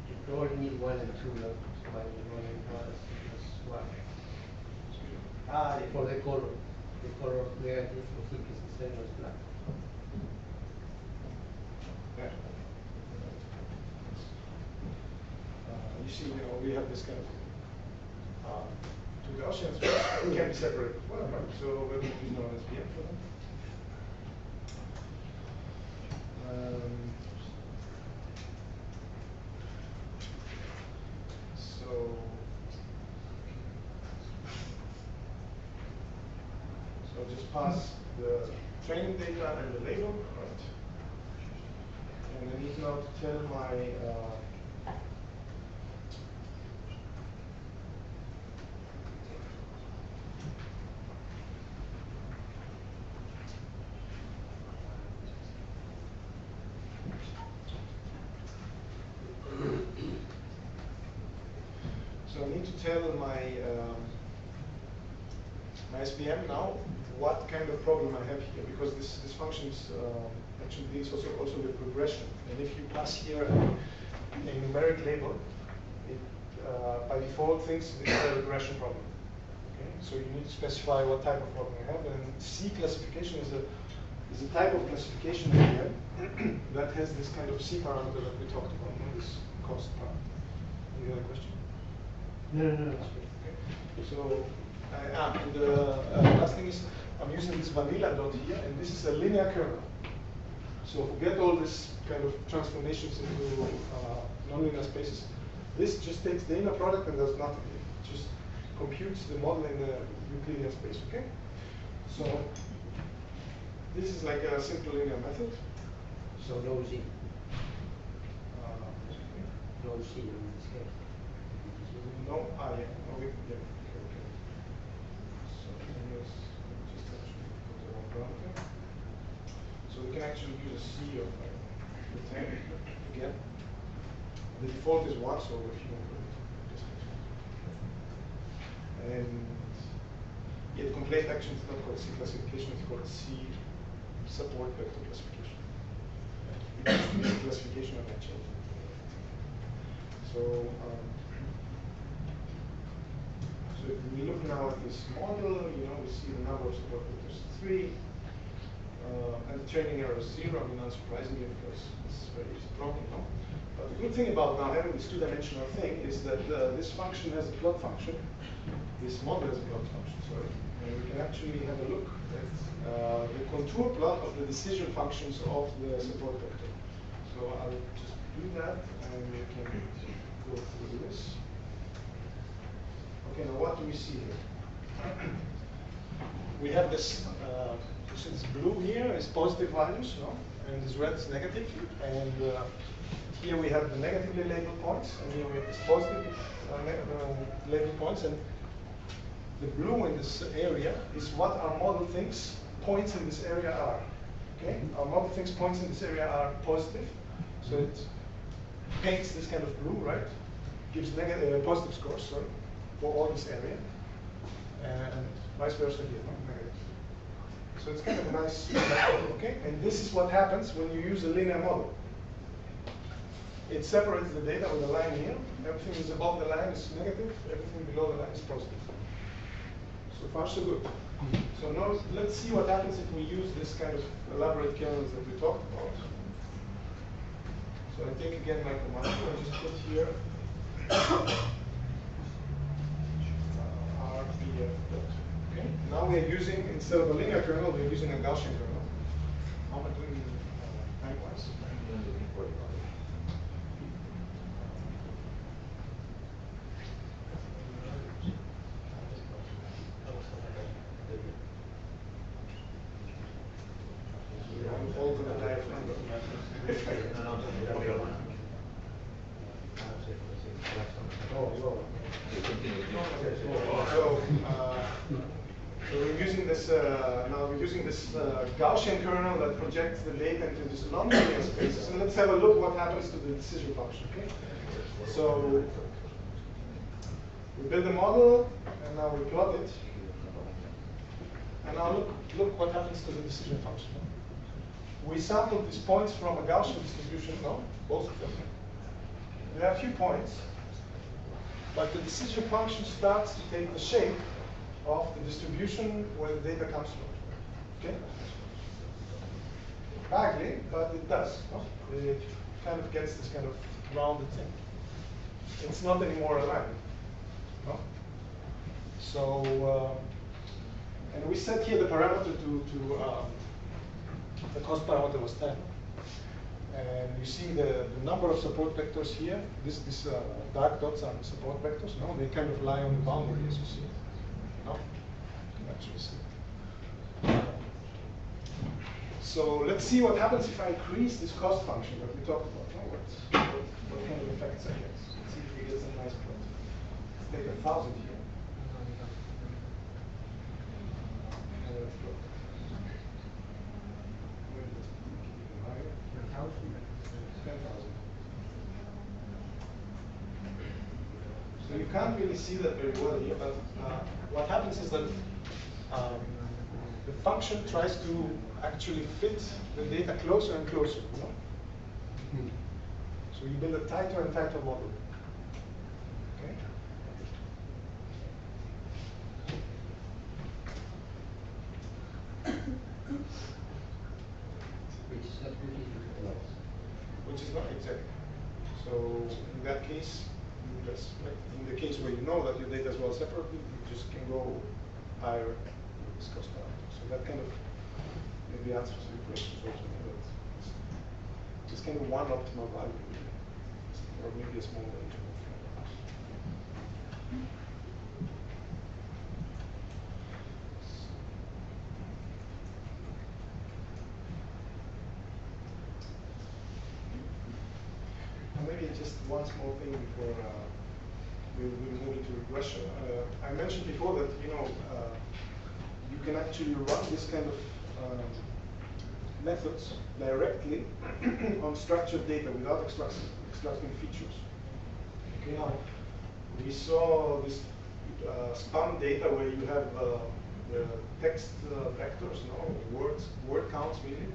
You probably need 1 and 2, not combine 1 and 1. For the color negative of ink is the same as black. Yeah. You see, we have this kind of two Gaussians can be separated as well, right? So we're going to use now SVM for them. So just pass the training data and the label, right? And I need now to tell my so I need to tell my my SPM now what kind of problem I have here, because this function is actually deals also with regression. And if you pass here a numeric label, it by default thinks this is a regression problem. Okay, so you need to specify what type of problem you have. And C classification is a type of classification that has this kind of C parameter that we talked about, this cost parameter. Any other question? No, that's good. Okay. So, and the last thing is I'm using this vanilla dot here, and this is a linear kernel. So forget all this kind of transformations into nonlinear spaces. This just takes the inner product and does nothing. It just computes the model in the Euclidean space. Okay. So this is like a simple linear method. So no Z. No Z in this case. No, yeah, okay, yeah, okay. So let's just actually put the wrong parameter. So we can actually use a C of like 10 again. The default is 1, so if you want to just and yeah, the complaint action is not called C classification, it's called C support vector classification. Classification of that change. So so if we look now at this model, we see the number of support vectors 3, and the training error is 0. I mean, unsurprisingly, because it's a very easy problem, no? But the good thing about now having this two-dimensional thing is that this function has a plot function. This model has a plot function, sorry. And we can actually have a look at the contour plot of the decision functions of the support vector. So I'll just do that, and we can go through this. Okay, now what do we see here? We have this, this blue here is positive values, no? And this red is negative. And here we have the negatively labeled points, and here we have this positive labeled points. And the blue in this area is what our model thinks points in this area are. Okay? Our model thinks points in this area are positive. So it paints this kind of blue, right? Gives positive scores, sorry, for all this area. And vice versa here, no? Negative. So it's kind of a nice model, okay? And this is what happens when you use a linear model. It separates the data with a line here. Everything is above the line is negative, everything below the line is positive. So far, so good. So now let's see what happens if we use this kind of elaborate kernels that we talked about. So I take again my command, I just put here RPF dot. Okay. Now we are using, instead of a linear kernel, we're using a Gaussian kernel. How am I doing time-wise? I'm all going to die of hunger. So we're using this now we're using this Gaussian kernel that projects the data into this non-linear spaces, and let's have a look what happens to the decision function. Okay, so we build a model, and now we plot it, and now look what happens to the decision function. We sampled these points from a Gaussian distribution, no, both of them. There are a few points, but the decision function starts to take the shape of the distribution where the data comes from. Okay? Vaguely, but it does. No? It kind of gets this kind of rounded thing. It's not anymore a line. No? So, and we set here the parameter to the cost parameter was 10. And you see the number of support vectors here. This dark dots are the support vectors. No, they kind of lie on the boundary, as you see. No, you can actually see. So let's see what happens if I increase this cost function that we talked about. No? What kind of effects I get? Let's see if we get some nice plot. Let's take 1,000 here. And let's plot. Even higher. 10,000. So you can't really see that very well here, but what happens is that the function tries to actually fit the data closer and closer. You know? So you build a tighter and tighter model. Okay? Which is not good in lots. Which is not exact. So in that case, you just, like in the case where you know that your data is well separated, you just can go higher with this cost parameter. So that kind of maybe answers your questions also. But it's kind of one optimal value, or maybe a small range of values. Maybe just one small thing before we move into regression. I mentioned before that you can actually run this kind of methods directly on structured data without extracting features. Okay, now we saw this spam data where you have the text vectors, word counts really.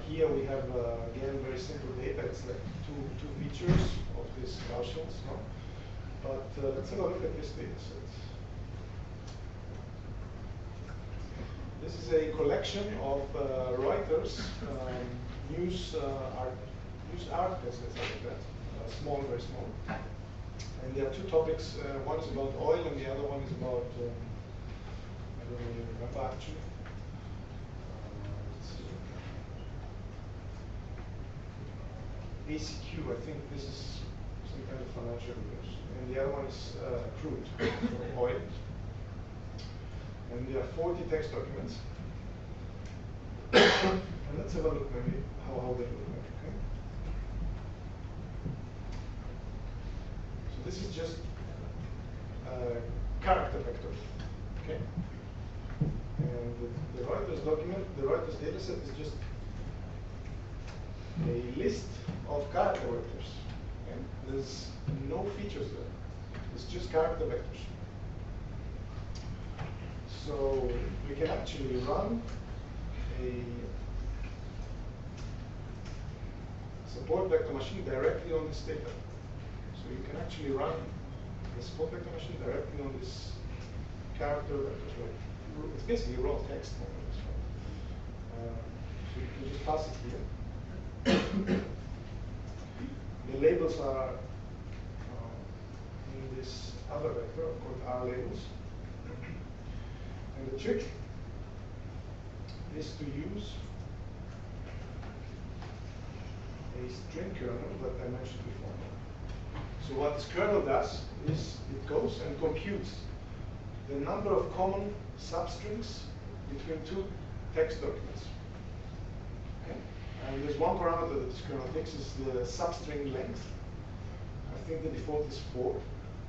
Here we have again very simple data. It's like two features of this Gaussians. No? But let's have a look at this data set. This is a collection of Reuters news use articles, let's say like that, small, very small. And there are two topics. One is about oil, and the other one is about I don't really remember actually. Let's see. ACQ, I think this is some kind of financial news, and the other one is crude, so oil. And there are 40 text documents. And let's have a look maybe how they look like, okay? So this is just character vectors, okay? And the Reuters document, the Reuters dataset is just a list of character vectors. Okay? There's no features there. It's just character vectors. So we can actually run a support vector machine directly on this data. So you can actually run the support vector machine directly on this character vectors. Right? It's basically raw text. So you can just pass it here. The labels are in this other vector called R labels. And the trick is to use a string kernel that I mentioned before. So what this kernel does is it goes and computes the number of common substrings between two text documents. Okay? And there's one parameter that this kernel takes is the substring length. I think the default is 4.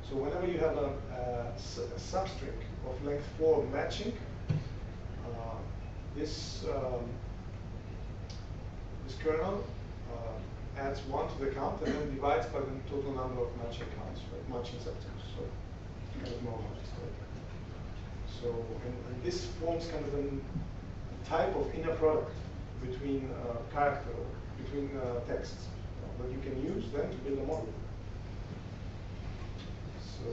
So whenever you have a substring of length 4 matching, this kernel adds 1 to the count and then divides by the total number of matching counts, right? Matching substrings. So kind of normalized, right? So and this forms kind of a type of inner product between between texts that you can use then to build a model. So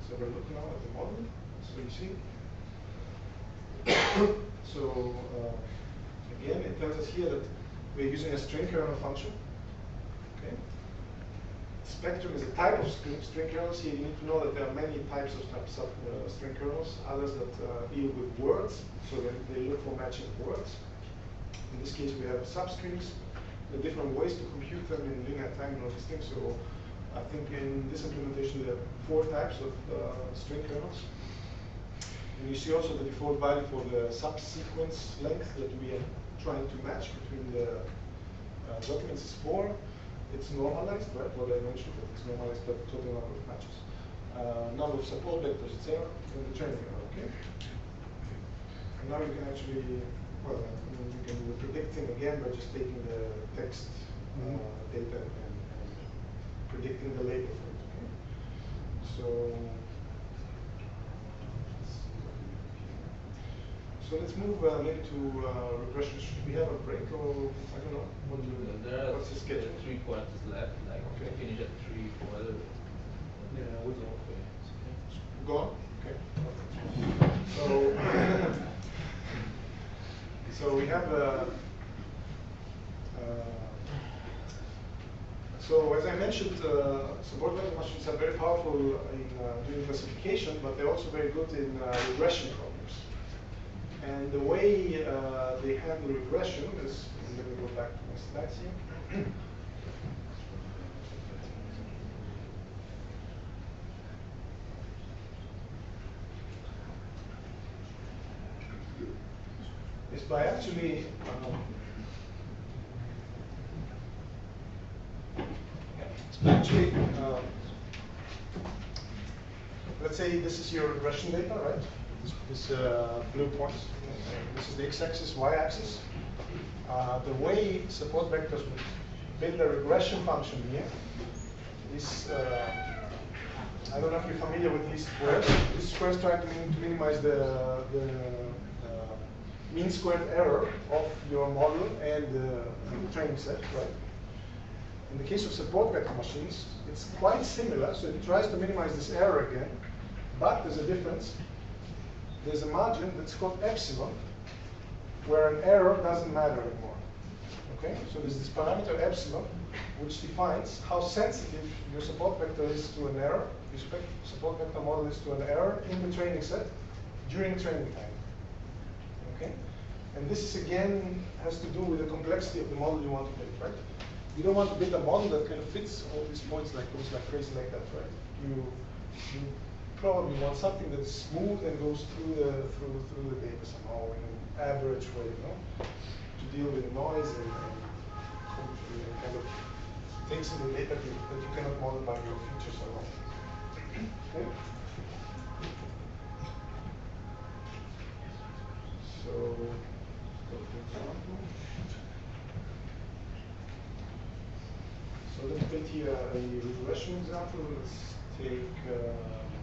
so we're looking now at the model. So you see. So again, it tells us here that we're using a string kernel function. Okay. Spectrum is a type of string kernels. Here you need to know that there are many types of string kernels. Others that deal with words, so they look for matching words. In this case, we have substrings. There are different ways to compute them in linear time and all these things. So I think in this implementation there are 4 types of string kernels. And you see also the default value for the subsequence length that we are trying to match between the documents is 4. It's normalized, right? What I mentioned, that it's normalized by the total number of matches. Number of support vectors, etc. in the training error, okay? And now you can actually, well, you can do the predicting again by just taking the text data and predicting the label for it, okay? So let's move maybe to regression. Should we have a break or I don't know? What's the schedule? 3 quarters left, like okay. Finish at 3 quarters. Yeah, we go. Go on? Okay. So we have so as I mentioned, support vector machines are very powerful in doing classification, but they're also very good in regression problems. And the way they handle regression is, let me go back to my slides here. Is by actually let's say this is your regression data, right? This blue points. This is the x-axis, y-axis. The way support vectors would build a regression function here is, I don't know if you're familiar with these squares. These squares try to minimize the mean squared error of your model and the training set, right? In the case of support vector machines, it's quite similar, so it tries to minimize this error again, but there's a difference. There's a margin that's called epsilon, where an error doesn't matter anymore. Okay, so there's this parameter epsilon, which defines how sensitive your support vector is to an error, your support vector model is to an error in the training set during training time. Okay, and this is again has to do with the complexity of the model you want to build, right? You don't want to build a model that kind of fits all these points like goes like crazy like that, right? You probably want something that's smooth and goes through the data somehow in an average way, you know, to deal with noise and kind of things in the data that you cannot model by your features alone. Okay. So, for example, so let's build here a regression example. Let's take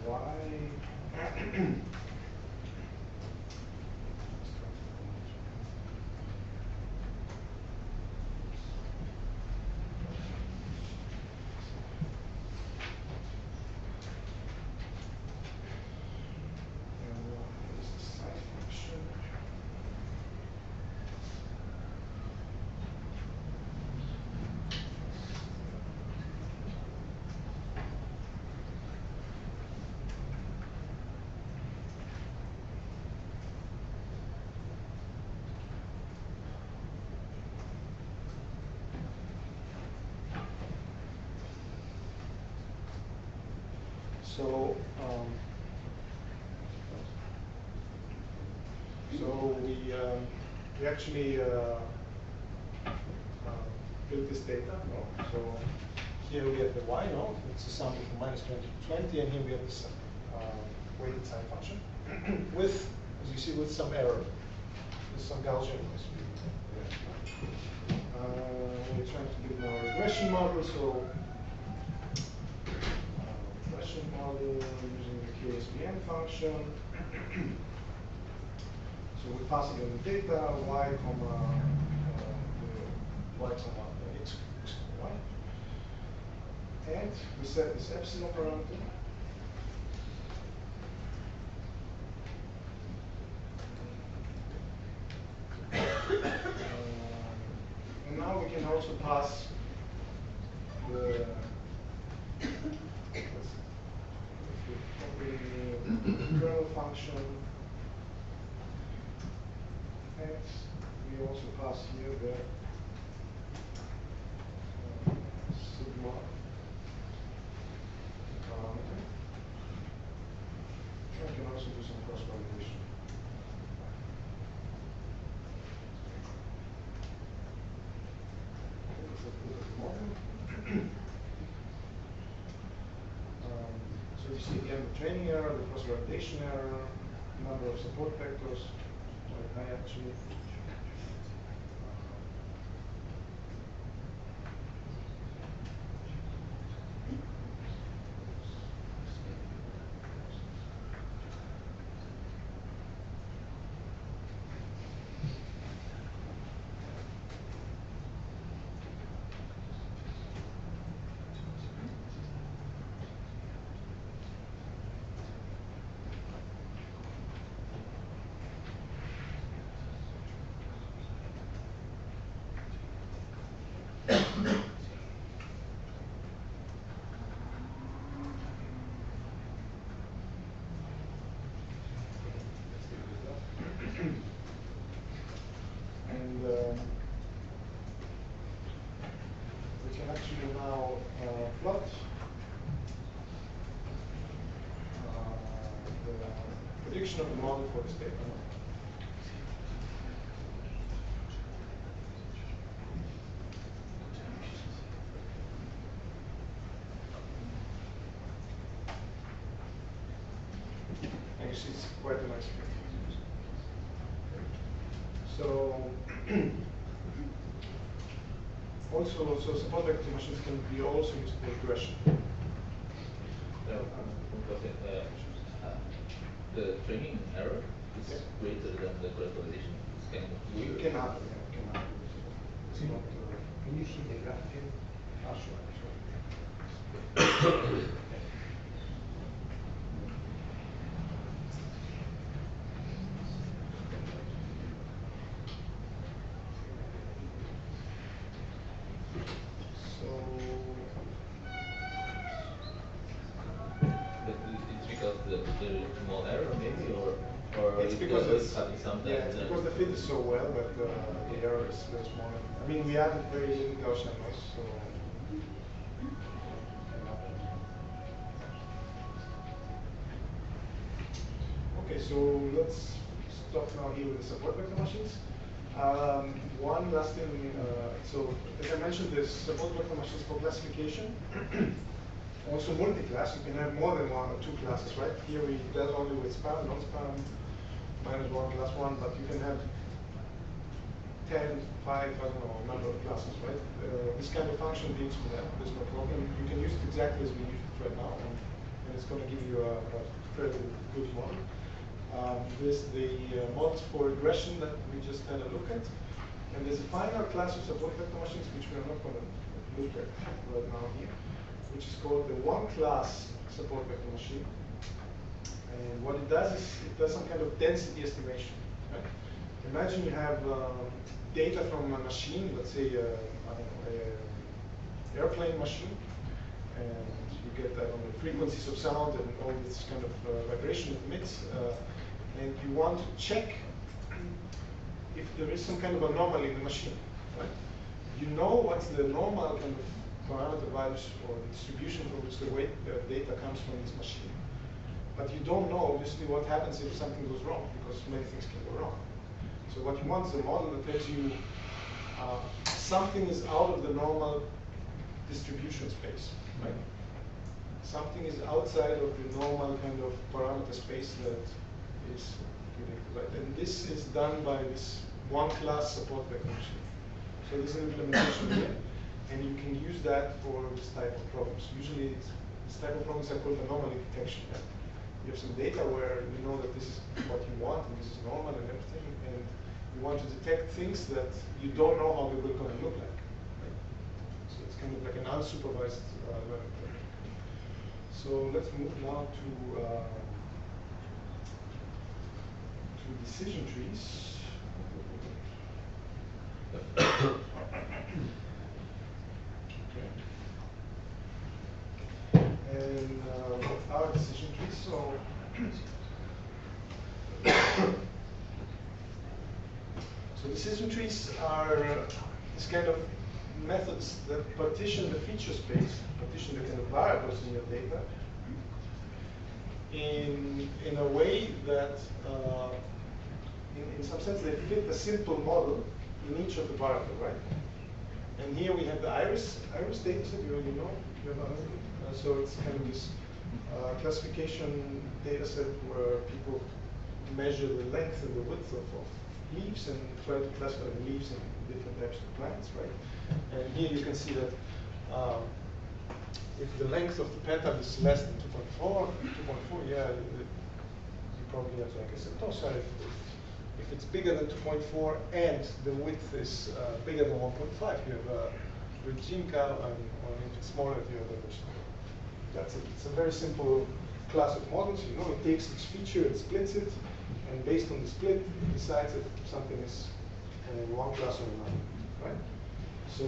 y. So, we actually built this data. No? So here we have the y, no? It's a sample from -20 to 20, and here we have this weighted sign function with, as you see, with some error, with some Gaussian noise. We're trying to build our regression model, so regression model using the KSBM function. So we pass it on the data, y comma x, y. And we set this epsilon parameter. And now we can also pass the kernel function. And we also pass here the sigma parameter. I can also do some cross validation. So you see again the training error, the cross validation error, number of support vectors. I actually we can actually now plot the prediction of the model for this data. And you see it's quite a nice picture. So also, support vector machines can be also used for regression. The training error is greater than the cross validation. It's kind of weird. It can happen. It's not. Can you see the graph here? Sure. It's because there is small error maybe, or It's because it's having some yeah, it's because the fit is so well that the error is very small. I mean, we added very little Gaussian noise, so. Okay, so let's stop now here with the support vector machines. One last thing, so as I mentioned, there's support vector machines for classification. Also multi-class, you can have more than one or two classes, right? Here we dealt only with spam, non-spam, -1, +1, but you can have 10, 5, I don't know, a number of classes, right? This kind of function deals with that, there's no problem. You can use it exactly as we use it right now, and it's going to give you a fairly good model. There's the models for regression that we just had a look at. And there's a final class of support vector machines, which we are not going to look at right now here, which is called the one-class support vector machine. And what it does is it does some kind of density estimation. Right? Imagine you have data from a machine, let's say, I don't know, an airplane machine, and you get, I don't know, frequencies of sound and all this kind of vibration it emits, and you want to check if there is some kind of anomaly in the machine. Right? You know what's the normal kind of parameter values or the distribution from which the weight data comes from this machine. But you don't know, obviously, what happens if something goes wrong, because many things can go wrong. So what you want is a model that tells you something is out of the normal distribution space, right? Something is outside of the normal kind of parameter space that is predicted, right? And this is done by this one-class support vector machine. So this is an implementation here, and you can use that for this type of problems. Usually, this type of problems are called anomaly detection. Right? You have some data where you know that this is what you want, and this is normal and everything, and you want to detect things that you don't know how they will going to look like. Right? So it's kind of like an unsupervised learning technique. So let's move now to decision trees. Okay. And what are decision trees? So, so decision trees are this kind of methods that partition the feature space, partition the kind of variables in your data, in a way that, in some sense, they fit a simple model in each of the variables, right? And here we have the iris data set. You already know. So it's kind of this classification data set where people measure the length and the width of leaves and try to classify the leaves in different types of plants, right? And here you can see that if the length of the petal is less than 2.4, yeah, you probably have like a setosa. If it's bigger than 2.4 and the width is bigger than 1.5, you have a regime cow, or if it's smaller, you have a vegetable. That's it. It's a very simple class of models. You know, it takes each feature, it splits it, and based on the split, it decides if something is in one class or another, right? So,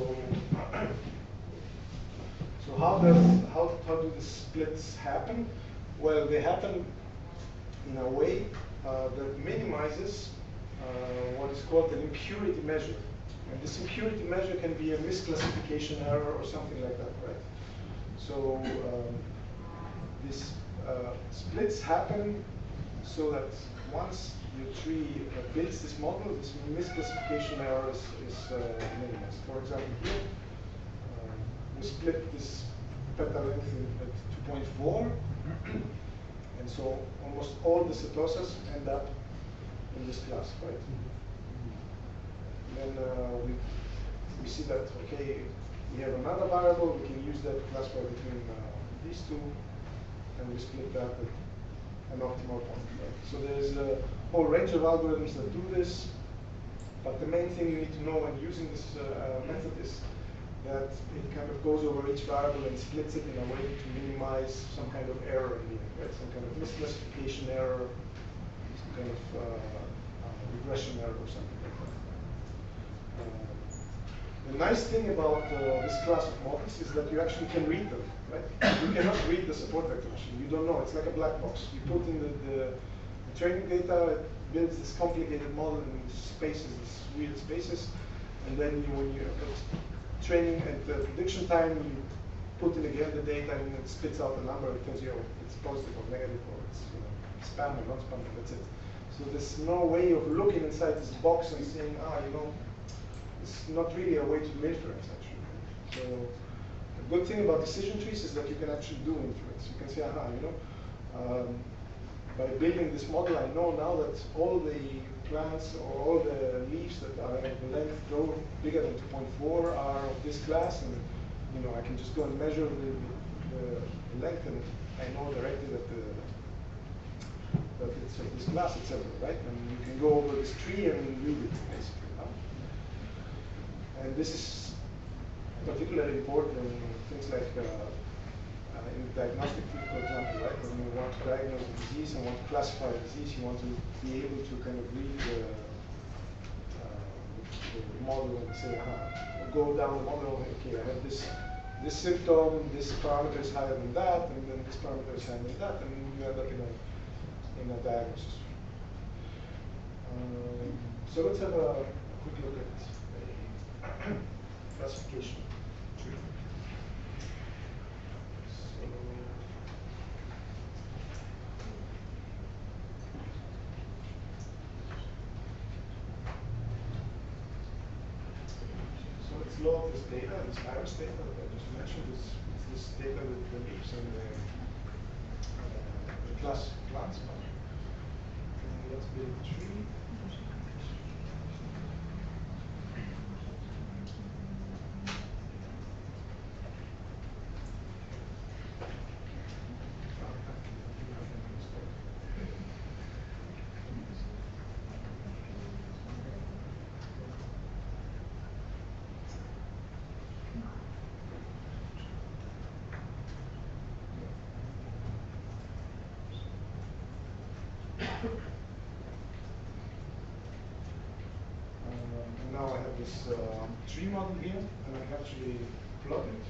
so how do the splits happen? Well, they happen in a way that minimizes what is called an impurity measure. And this impurity measure can be a misclassification error or something like that, right? So these splits happen so that once your tree builds this model, this misclassification error is minimized. For example, here, we split this petal length at 2.4, and so almost all the setosas end up in this class, right? And then we see that, okay, we have another variable, we can use that to classify between these two, and we split that at an optimal point, right? So there's a whole range of algorithms that do this, but the main thing you need to know when using this method is that it kind of goes over each variable and splits it in a way to minimize some kind of error in the end, right? Some kind of misclassification error, some kind of regression error or something like that. The nice thing about this class of models is that you actually can read them, right? You cannot read the support vector machine. You don't know. It's like a black box. You put in the training data, it builds this complicated model in spaces, these weird spaces, and then when you training at the prediction time, you put in again the data and it spits out a number. It tells you it's positive or negative or it's spam or not spam, and that's it. So there's no way of looking inside this box and saying, it's not really a way to do inference actually. So the good thing about decision trees is that you can actually do inference. You can say, by building this model, I know now that all the plants or all the leaves that are of the length bigger than 2.4 are of this class, and I can just go and measure the length, and I know directly that it's of this class, etc. Right? And you can go over this tree and read it basically. And this is particularly important in things like in diagnostic field, for example, right? When you want to diagnose a disease and want to classify a disease, you want to be able to kind of read the model and say, go down the model, okay, I have this symptom, this parameter is higher than that, and then this parameter is higher than that, and you end up in a diagnosis. So let's have a quick look at a classification tree. So let's load this data, this iris data that I just mentioned. It's this data with the leaves and the class plants. And let's build a tree. Now I have this tree model here, and I can actually plot it.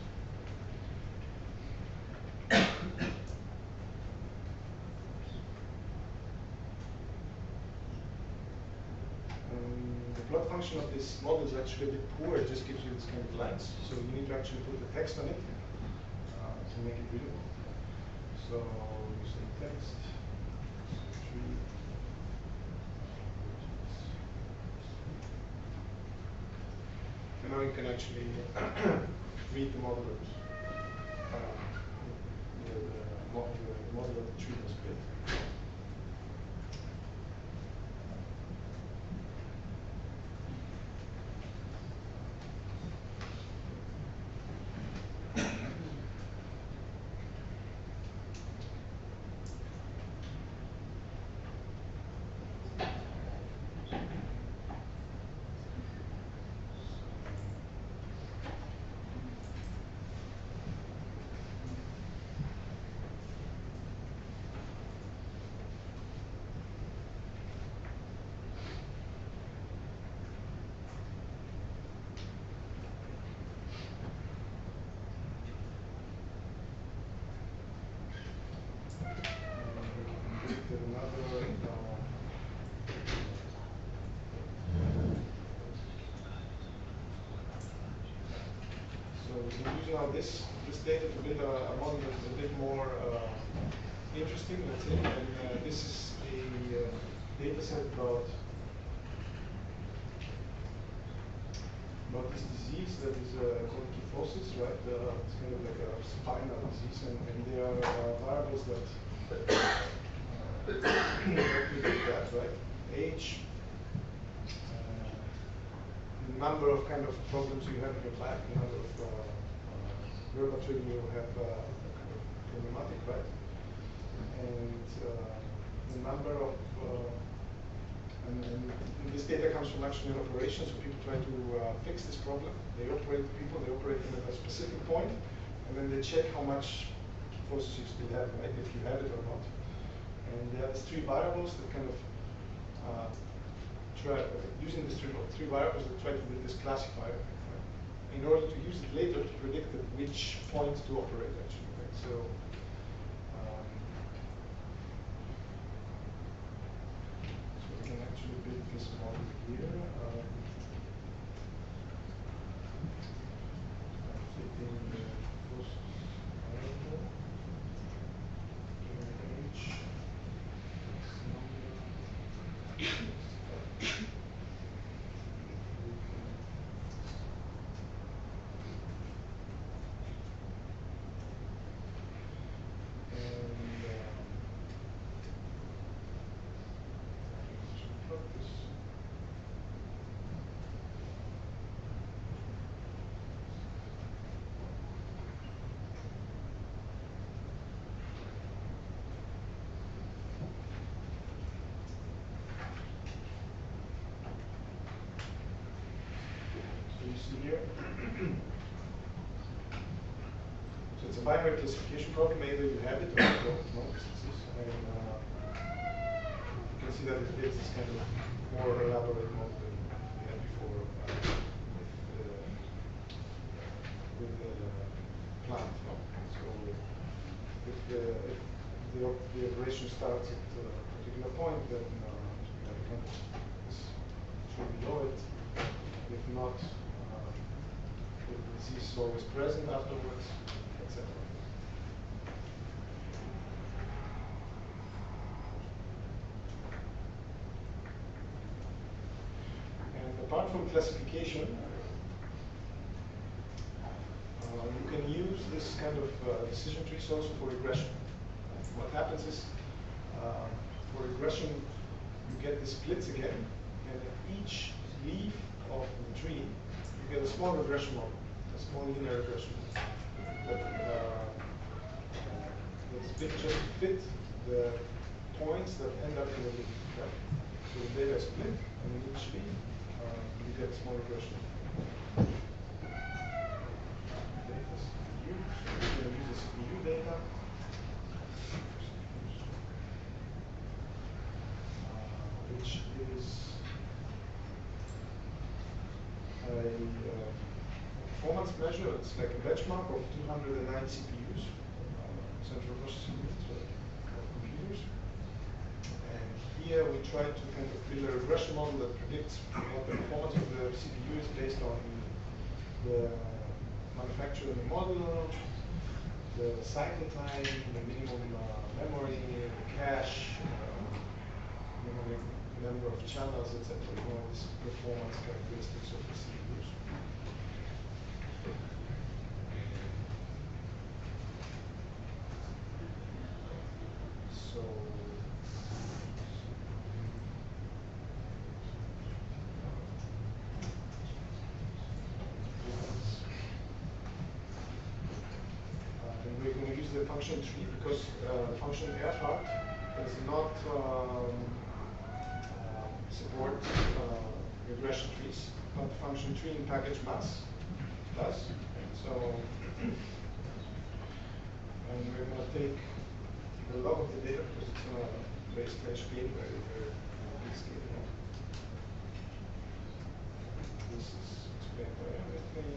The plot function of this model is actually a bit poor. It just gives you this kind of lines. So you need to actually put the text on it to make it readable. So you say text, tree. And now you can actually read the model of the model of the tree was built. So we're using now this data to build a model that is a bit more interesting, let's say. And this is a data set about this disease that is called kyphosis, right? It's kind of like a spinal disease, and there are variables that predict that, right? Age, the number of kind of problems you have in your life, the number of rheumatoid you have kind of problematic, right? And the number of And this data comes from actually an operation, so people try to fix this problem. They operate them at a specific point, and then they check how much forces you still have, right, if you have it or not. And they have these three variables that kind of using these three variables that try to build this classifier in order to use it later to predict at which point to operate, actually, right? So we can actually build this model here. Taking the first variable, age, number. You see here. So it's a binary classification problem. Either you have it or you don't. No, and you can see that it gives this kind of more elaborate model than we had before with the plant. No? So if the operation starts at a particular point, then you have kind of this should below it. If not, the disease is always present afterwards, etc. And apart from classification, you can use this kind of decision trees also for regression. What happens is, for regression, you get the splits again, and at each leaf of the tree, you get a small regression model, a small linear regression model that's big just to fit the points that end up in the leaf. Right? So the data is split, and in each leaf, you get a small regression. Data CPU, so we're going to use the CPU data. Which is a performance measure. It's like a benchmark of 209 CPUs, central processing units of computers. And here we try to kind of build a regression model that predicts what the performance of the CPU is based on the manufacturer of the model, the cycle time, the minimum memory, the cache, the number of channels, etc. All these performance characteristics of the CPUs. So and we're going to use the function tree because the function AirHart does not support regression trees, but the function tree in package mass does. So, and we're going to take the log of the data because it's on a very strange scale, very big scale. This is explained by everything.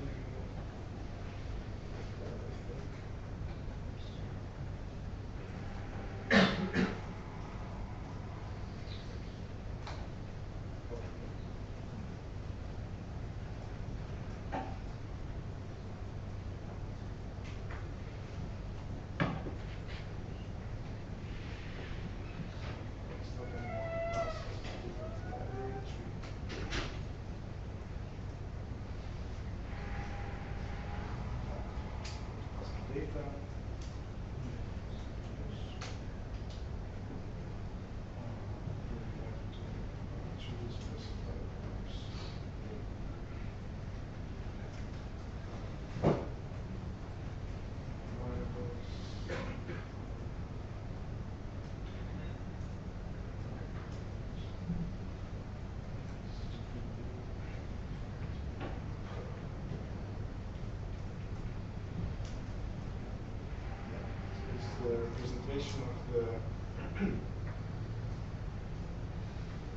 representation of the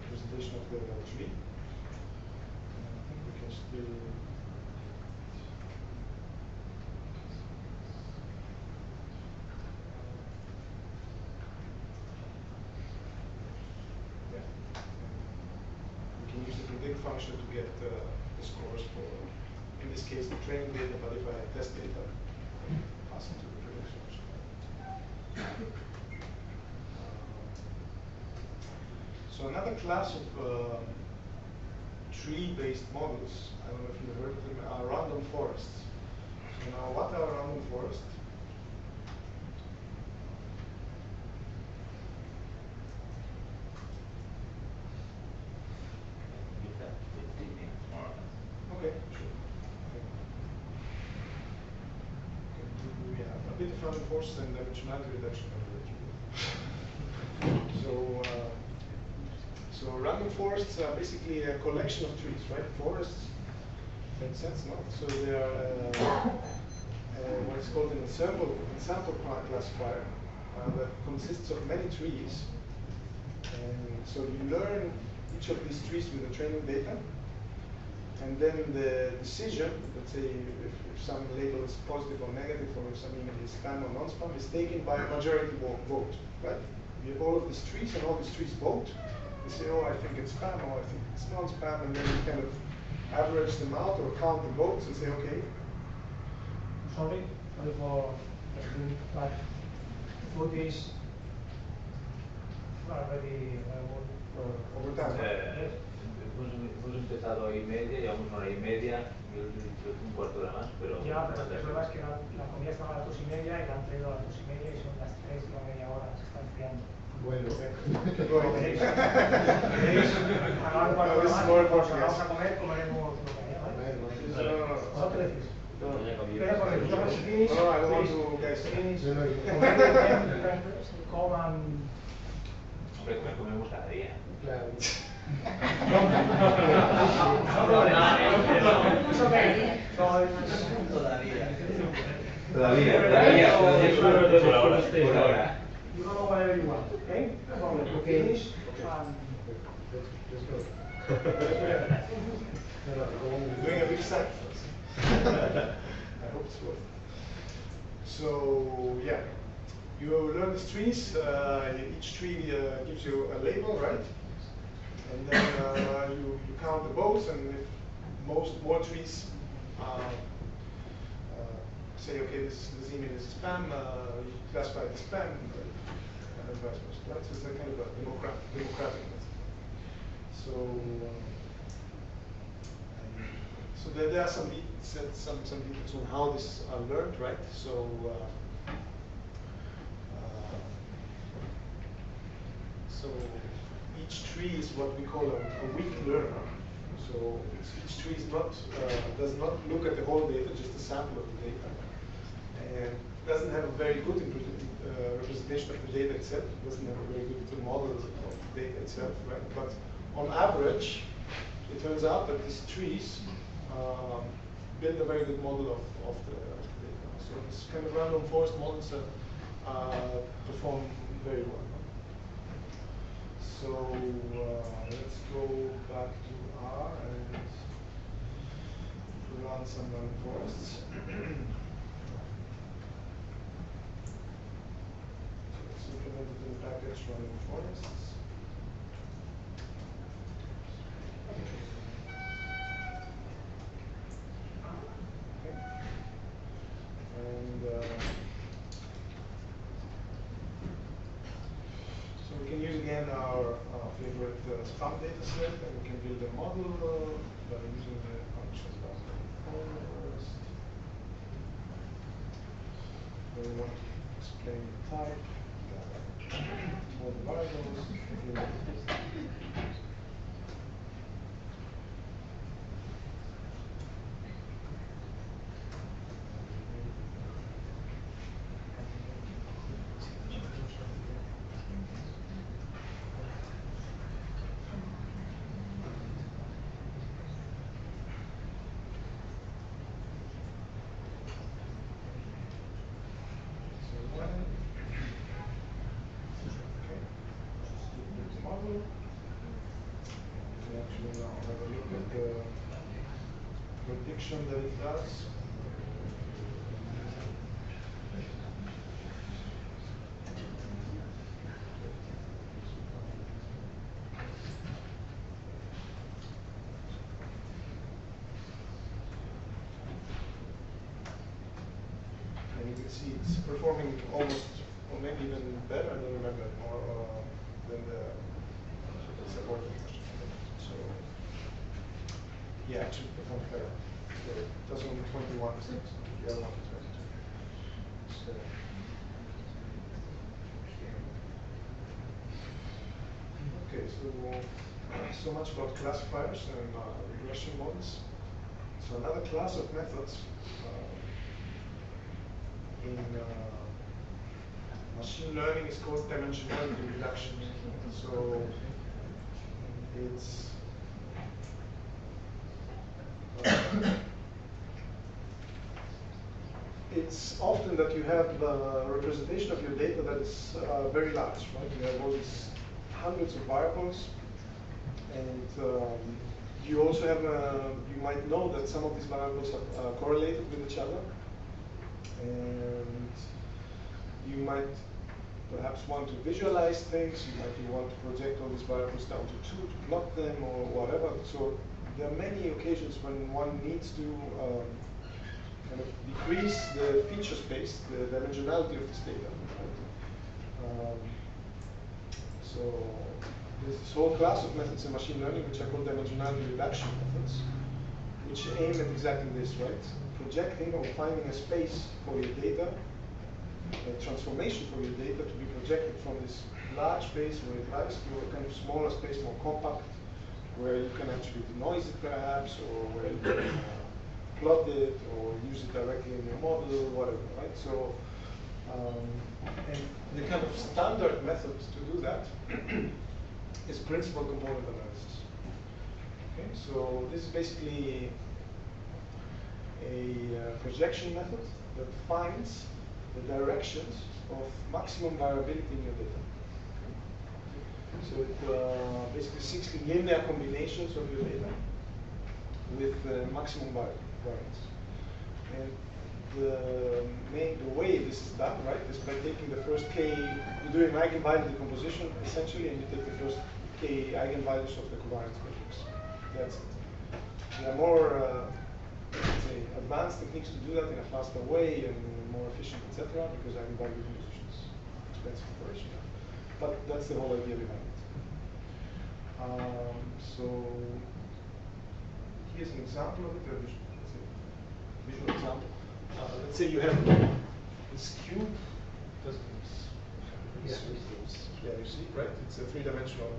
representation of the tree. I think we can still. Yeah. We can use the predict function to get the scores for, in this case, the training data, but if I have test data, pass it to the predict function. So another class of tree-based models, I don't know if you've heard of them, are random forests. So now what are random forests? Okay, sure. We have a bit of random forests and dimensionality reduction. So random forests are basically a collection of trees, right? Forests, makes sense, no? So they are what's called an ensemble classifier that consists of many trees. And so you learn each of these trees with the training data. And then the decision, let's say if some label is positive or negative, or if some image is spam or non-spam, is taken by a majority vote, right? We have all of these trees, and all these trees vote. They say, oh, I think it's spam, or I think it's non-spam, and then you kind of average them out or count the votes and say, okay. Sorry for but food is already Over time. Hemos empezado a 1:30, llevamos 1:30, yo he dicho un cuarto de hora más, pero... Ya, pero el problema es que la comida estaba a las 2:30 y la han traído a las 2:30 y son las 3 y media hora, se está enfriando. Bueno, ¿Queréis acabar un cuarto de hora más? Pues vamos a comer, comeremos lo que haya, ¿vale? ¿No te decís? Pero por ejemplo, si queréis, I don't want to, guys. coman... Hombre, comemos cada día. Claro. Todavía, por ahora. You don't know what everyone, okay? Okay. Finish. Let's go. Doing a big sacrifice. I hope it's worth it. So, yeah. You learn these trees. Each tree gives you a label, right? And then you count the votes, and if more trees say, okay, this email is spam, you classify it as spam, and then vice versa, right? So it's a kind of a democratic method. So there are some details on how this are learned, right? So each tree is what we call a weak learner. So each tree is does not look at the whole data, just a sample of the data, and doesn't have a very good representation of the data itself. It doesn't have a very good model of the data itself, right? But on average, it turns out that these trees build a very good model of the data. So this kind of random forest models perform very well. So let's go back to R and run some random forests. Let's implement it in the package random forests. Okay. And so we can use again our favorite spam data set, and we can build a model by using the function first. We want to explain the type, all the variables. with the prediction that it does. And you can see it's performing almost, or maybe even better, I don't remember, more than the support version. So, yeah, actually performs better. So it does only 21%, the other one is 22. So, okay, so much about classifiers and regression models. So another class of methods in machine learning is called dimensionality reduction. So it's often that you have a representation of your data that is very large, right? You have all these hundreds of variables, and you also have, you might know that some of these variables are correlated with each other, and you might perhaps want to visualize things, you might want to project all these variables down to 2 to plot them or whatever. So there are many occasions when one needs to kind of decrease the feature space, the dimensionality of this data. Right? So there's this whole class of methods in machine learning which are called dimensionality reduction methods, which aim at exactly this, right? Projecting or finding a space for your data, a transformation for your data to be projected from this large space where it lies to a kind of smaller space, more compact, where you can actually denoise it perhaps, or where you can plot it, or use it directly in your model, whatever, right? So, and the kind of standard method to do that is principal component analysis. Okay, so this is basically a projection method that finds the directions of maximum variability in your data. So it basically seeks linear combinations of your data with maximum variance. And the way this is done, right, is by taking the first k, you're doing eigenvalue decomposition essentially, and you take the first k eigenvalues of the covariance matrix. That's it. There are more let's say, advanced techniques to do that in a faster way and more efficient, etc. Because eigenvalue decomposition is expensive operation. But that's the whole idea behind it. So here's an example of it, a visual example. Let's say you have this cube. Yeah, you see, right? It's a three-dimensional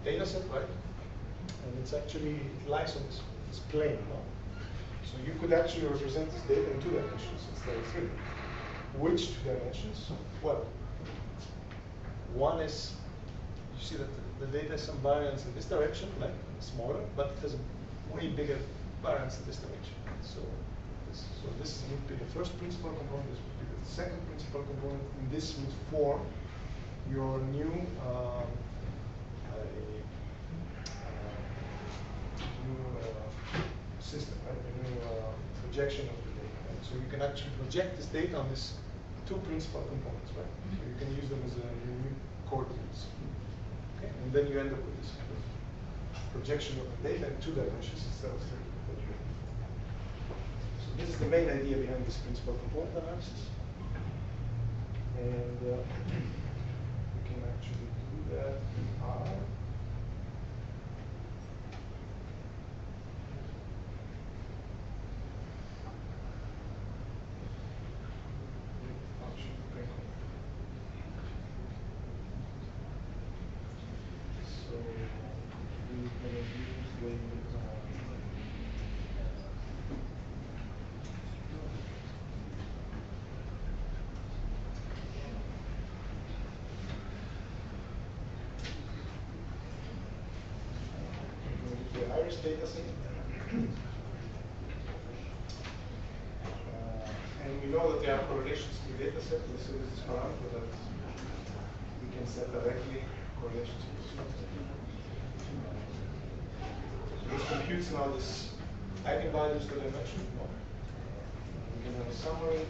data set, right? And it's actually, it lies on this plane. No? So you could actually represent this data in 2 dimensions instead of 3. Which 2 dimensions? Well, one is, you see that the data has some variance in this direction, like smaller, but it has a way bigger variance in this direction. So this would be the first principal component, this would be the second principal component, and this would form your new system, right? A new projection of the data. Right? So you can actually project this data on these 2 principal components, right? So you can use them as a unique coordinates. Okay? And then you end up with this kind of projection of the data in 2 dimensions instead of 3 that you had before. So this is the main idea behind this principal component analysis. And we can actually do that in R. So we can use the iris data set. And we know that there are correlations to the data set. So this is parameter that we can set directly correlations to the It computes now this eigenvalues that I mentioned. We can have a summary.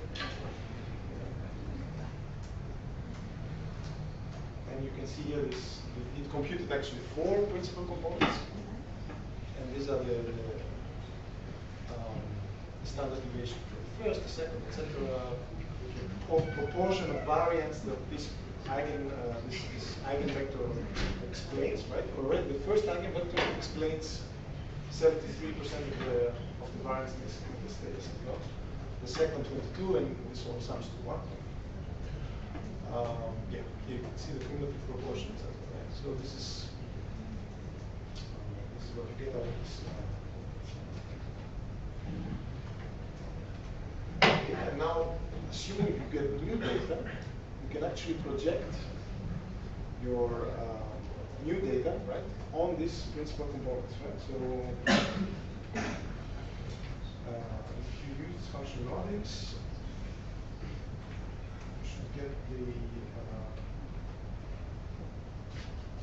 And you can see here this, it computed actually 4 principal components. And these are the standard deviation for the first, the second, etc. Proportion of variance that this eigenvector explains, right? Already the first eigenvector explains 73% of the variance in this data set. The second 22, and this all sums to 1. Yeah, here you can see the cumulative proportions. Right? So this is what you get out of this. Okay, and now, assuming you get new data, you can actually project your new data, right, on these principal components, right? So if you use function logics, you should get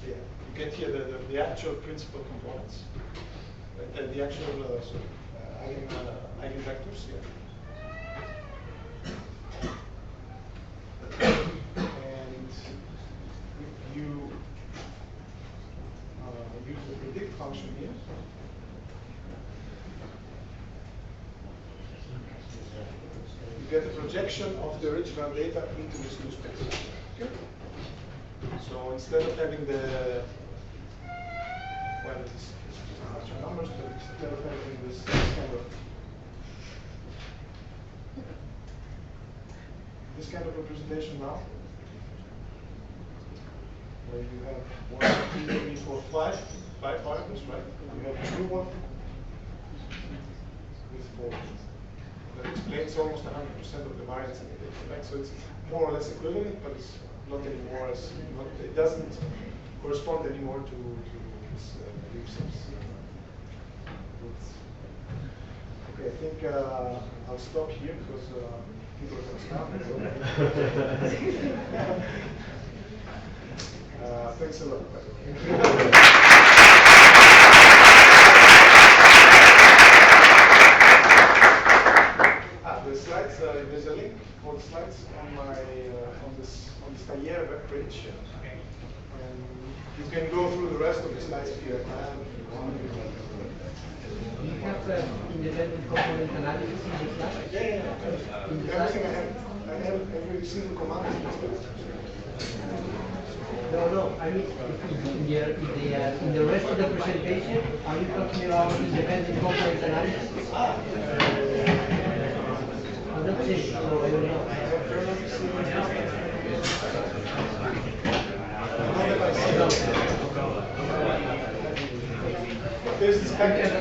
yeah, you get here the actual principal components, right? The actual eigenvectors, yeah. And if you use the predict function here, you get a projection of the original data into this new space. Okay? So instead of having the, well, it's just numbers, but instead of having this kind of representation now, where you have 1, 2, 3, 4, 5 variables, right? You have a new one with 4. That explains almost 100% of the variance in the data, right? So it's more or less equivalent, but it's not anymore as it doesn't correspond anymore to this users. Okay, I think I'll stop here because people are going to stop. Thanks a lot. The slides, there's a link for the slides on my on this Taller web page, and you can go through the rest of the slides if you have time. Do you have independent component analysis in the slides? Yeah. Everything I have every single command in this slide. No. I mean, in the rest of the presentation, are you talking about independent component analysis? I'm not saying, so I don't know. There's this package.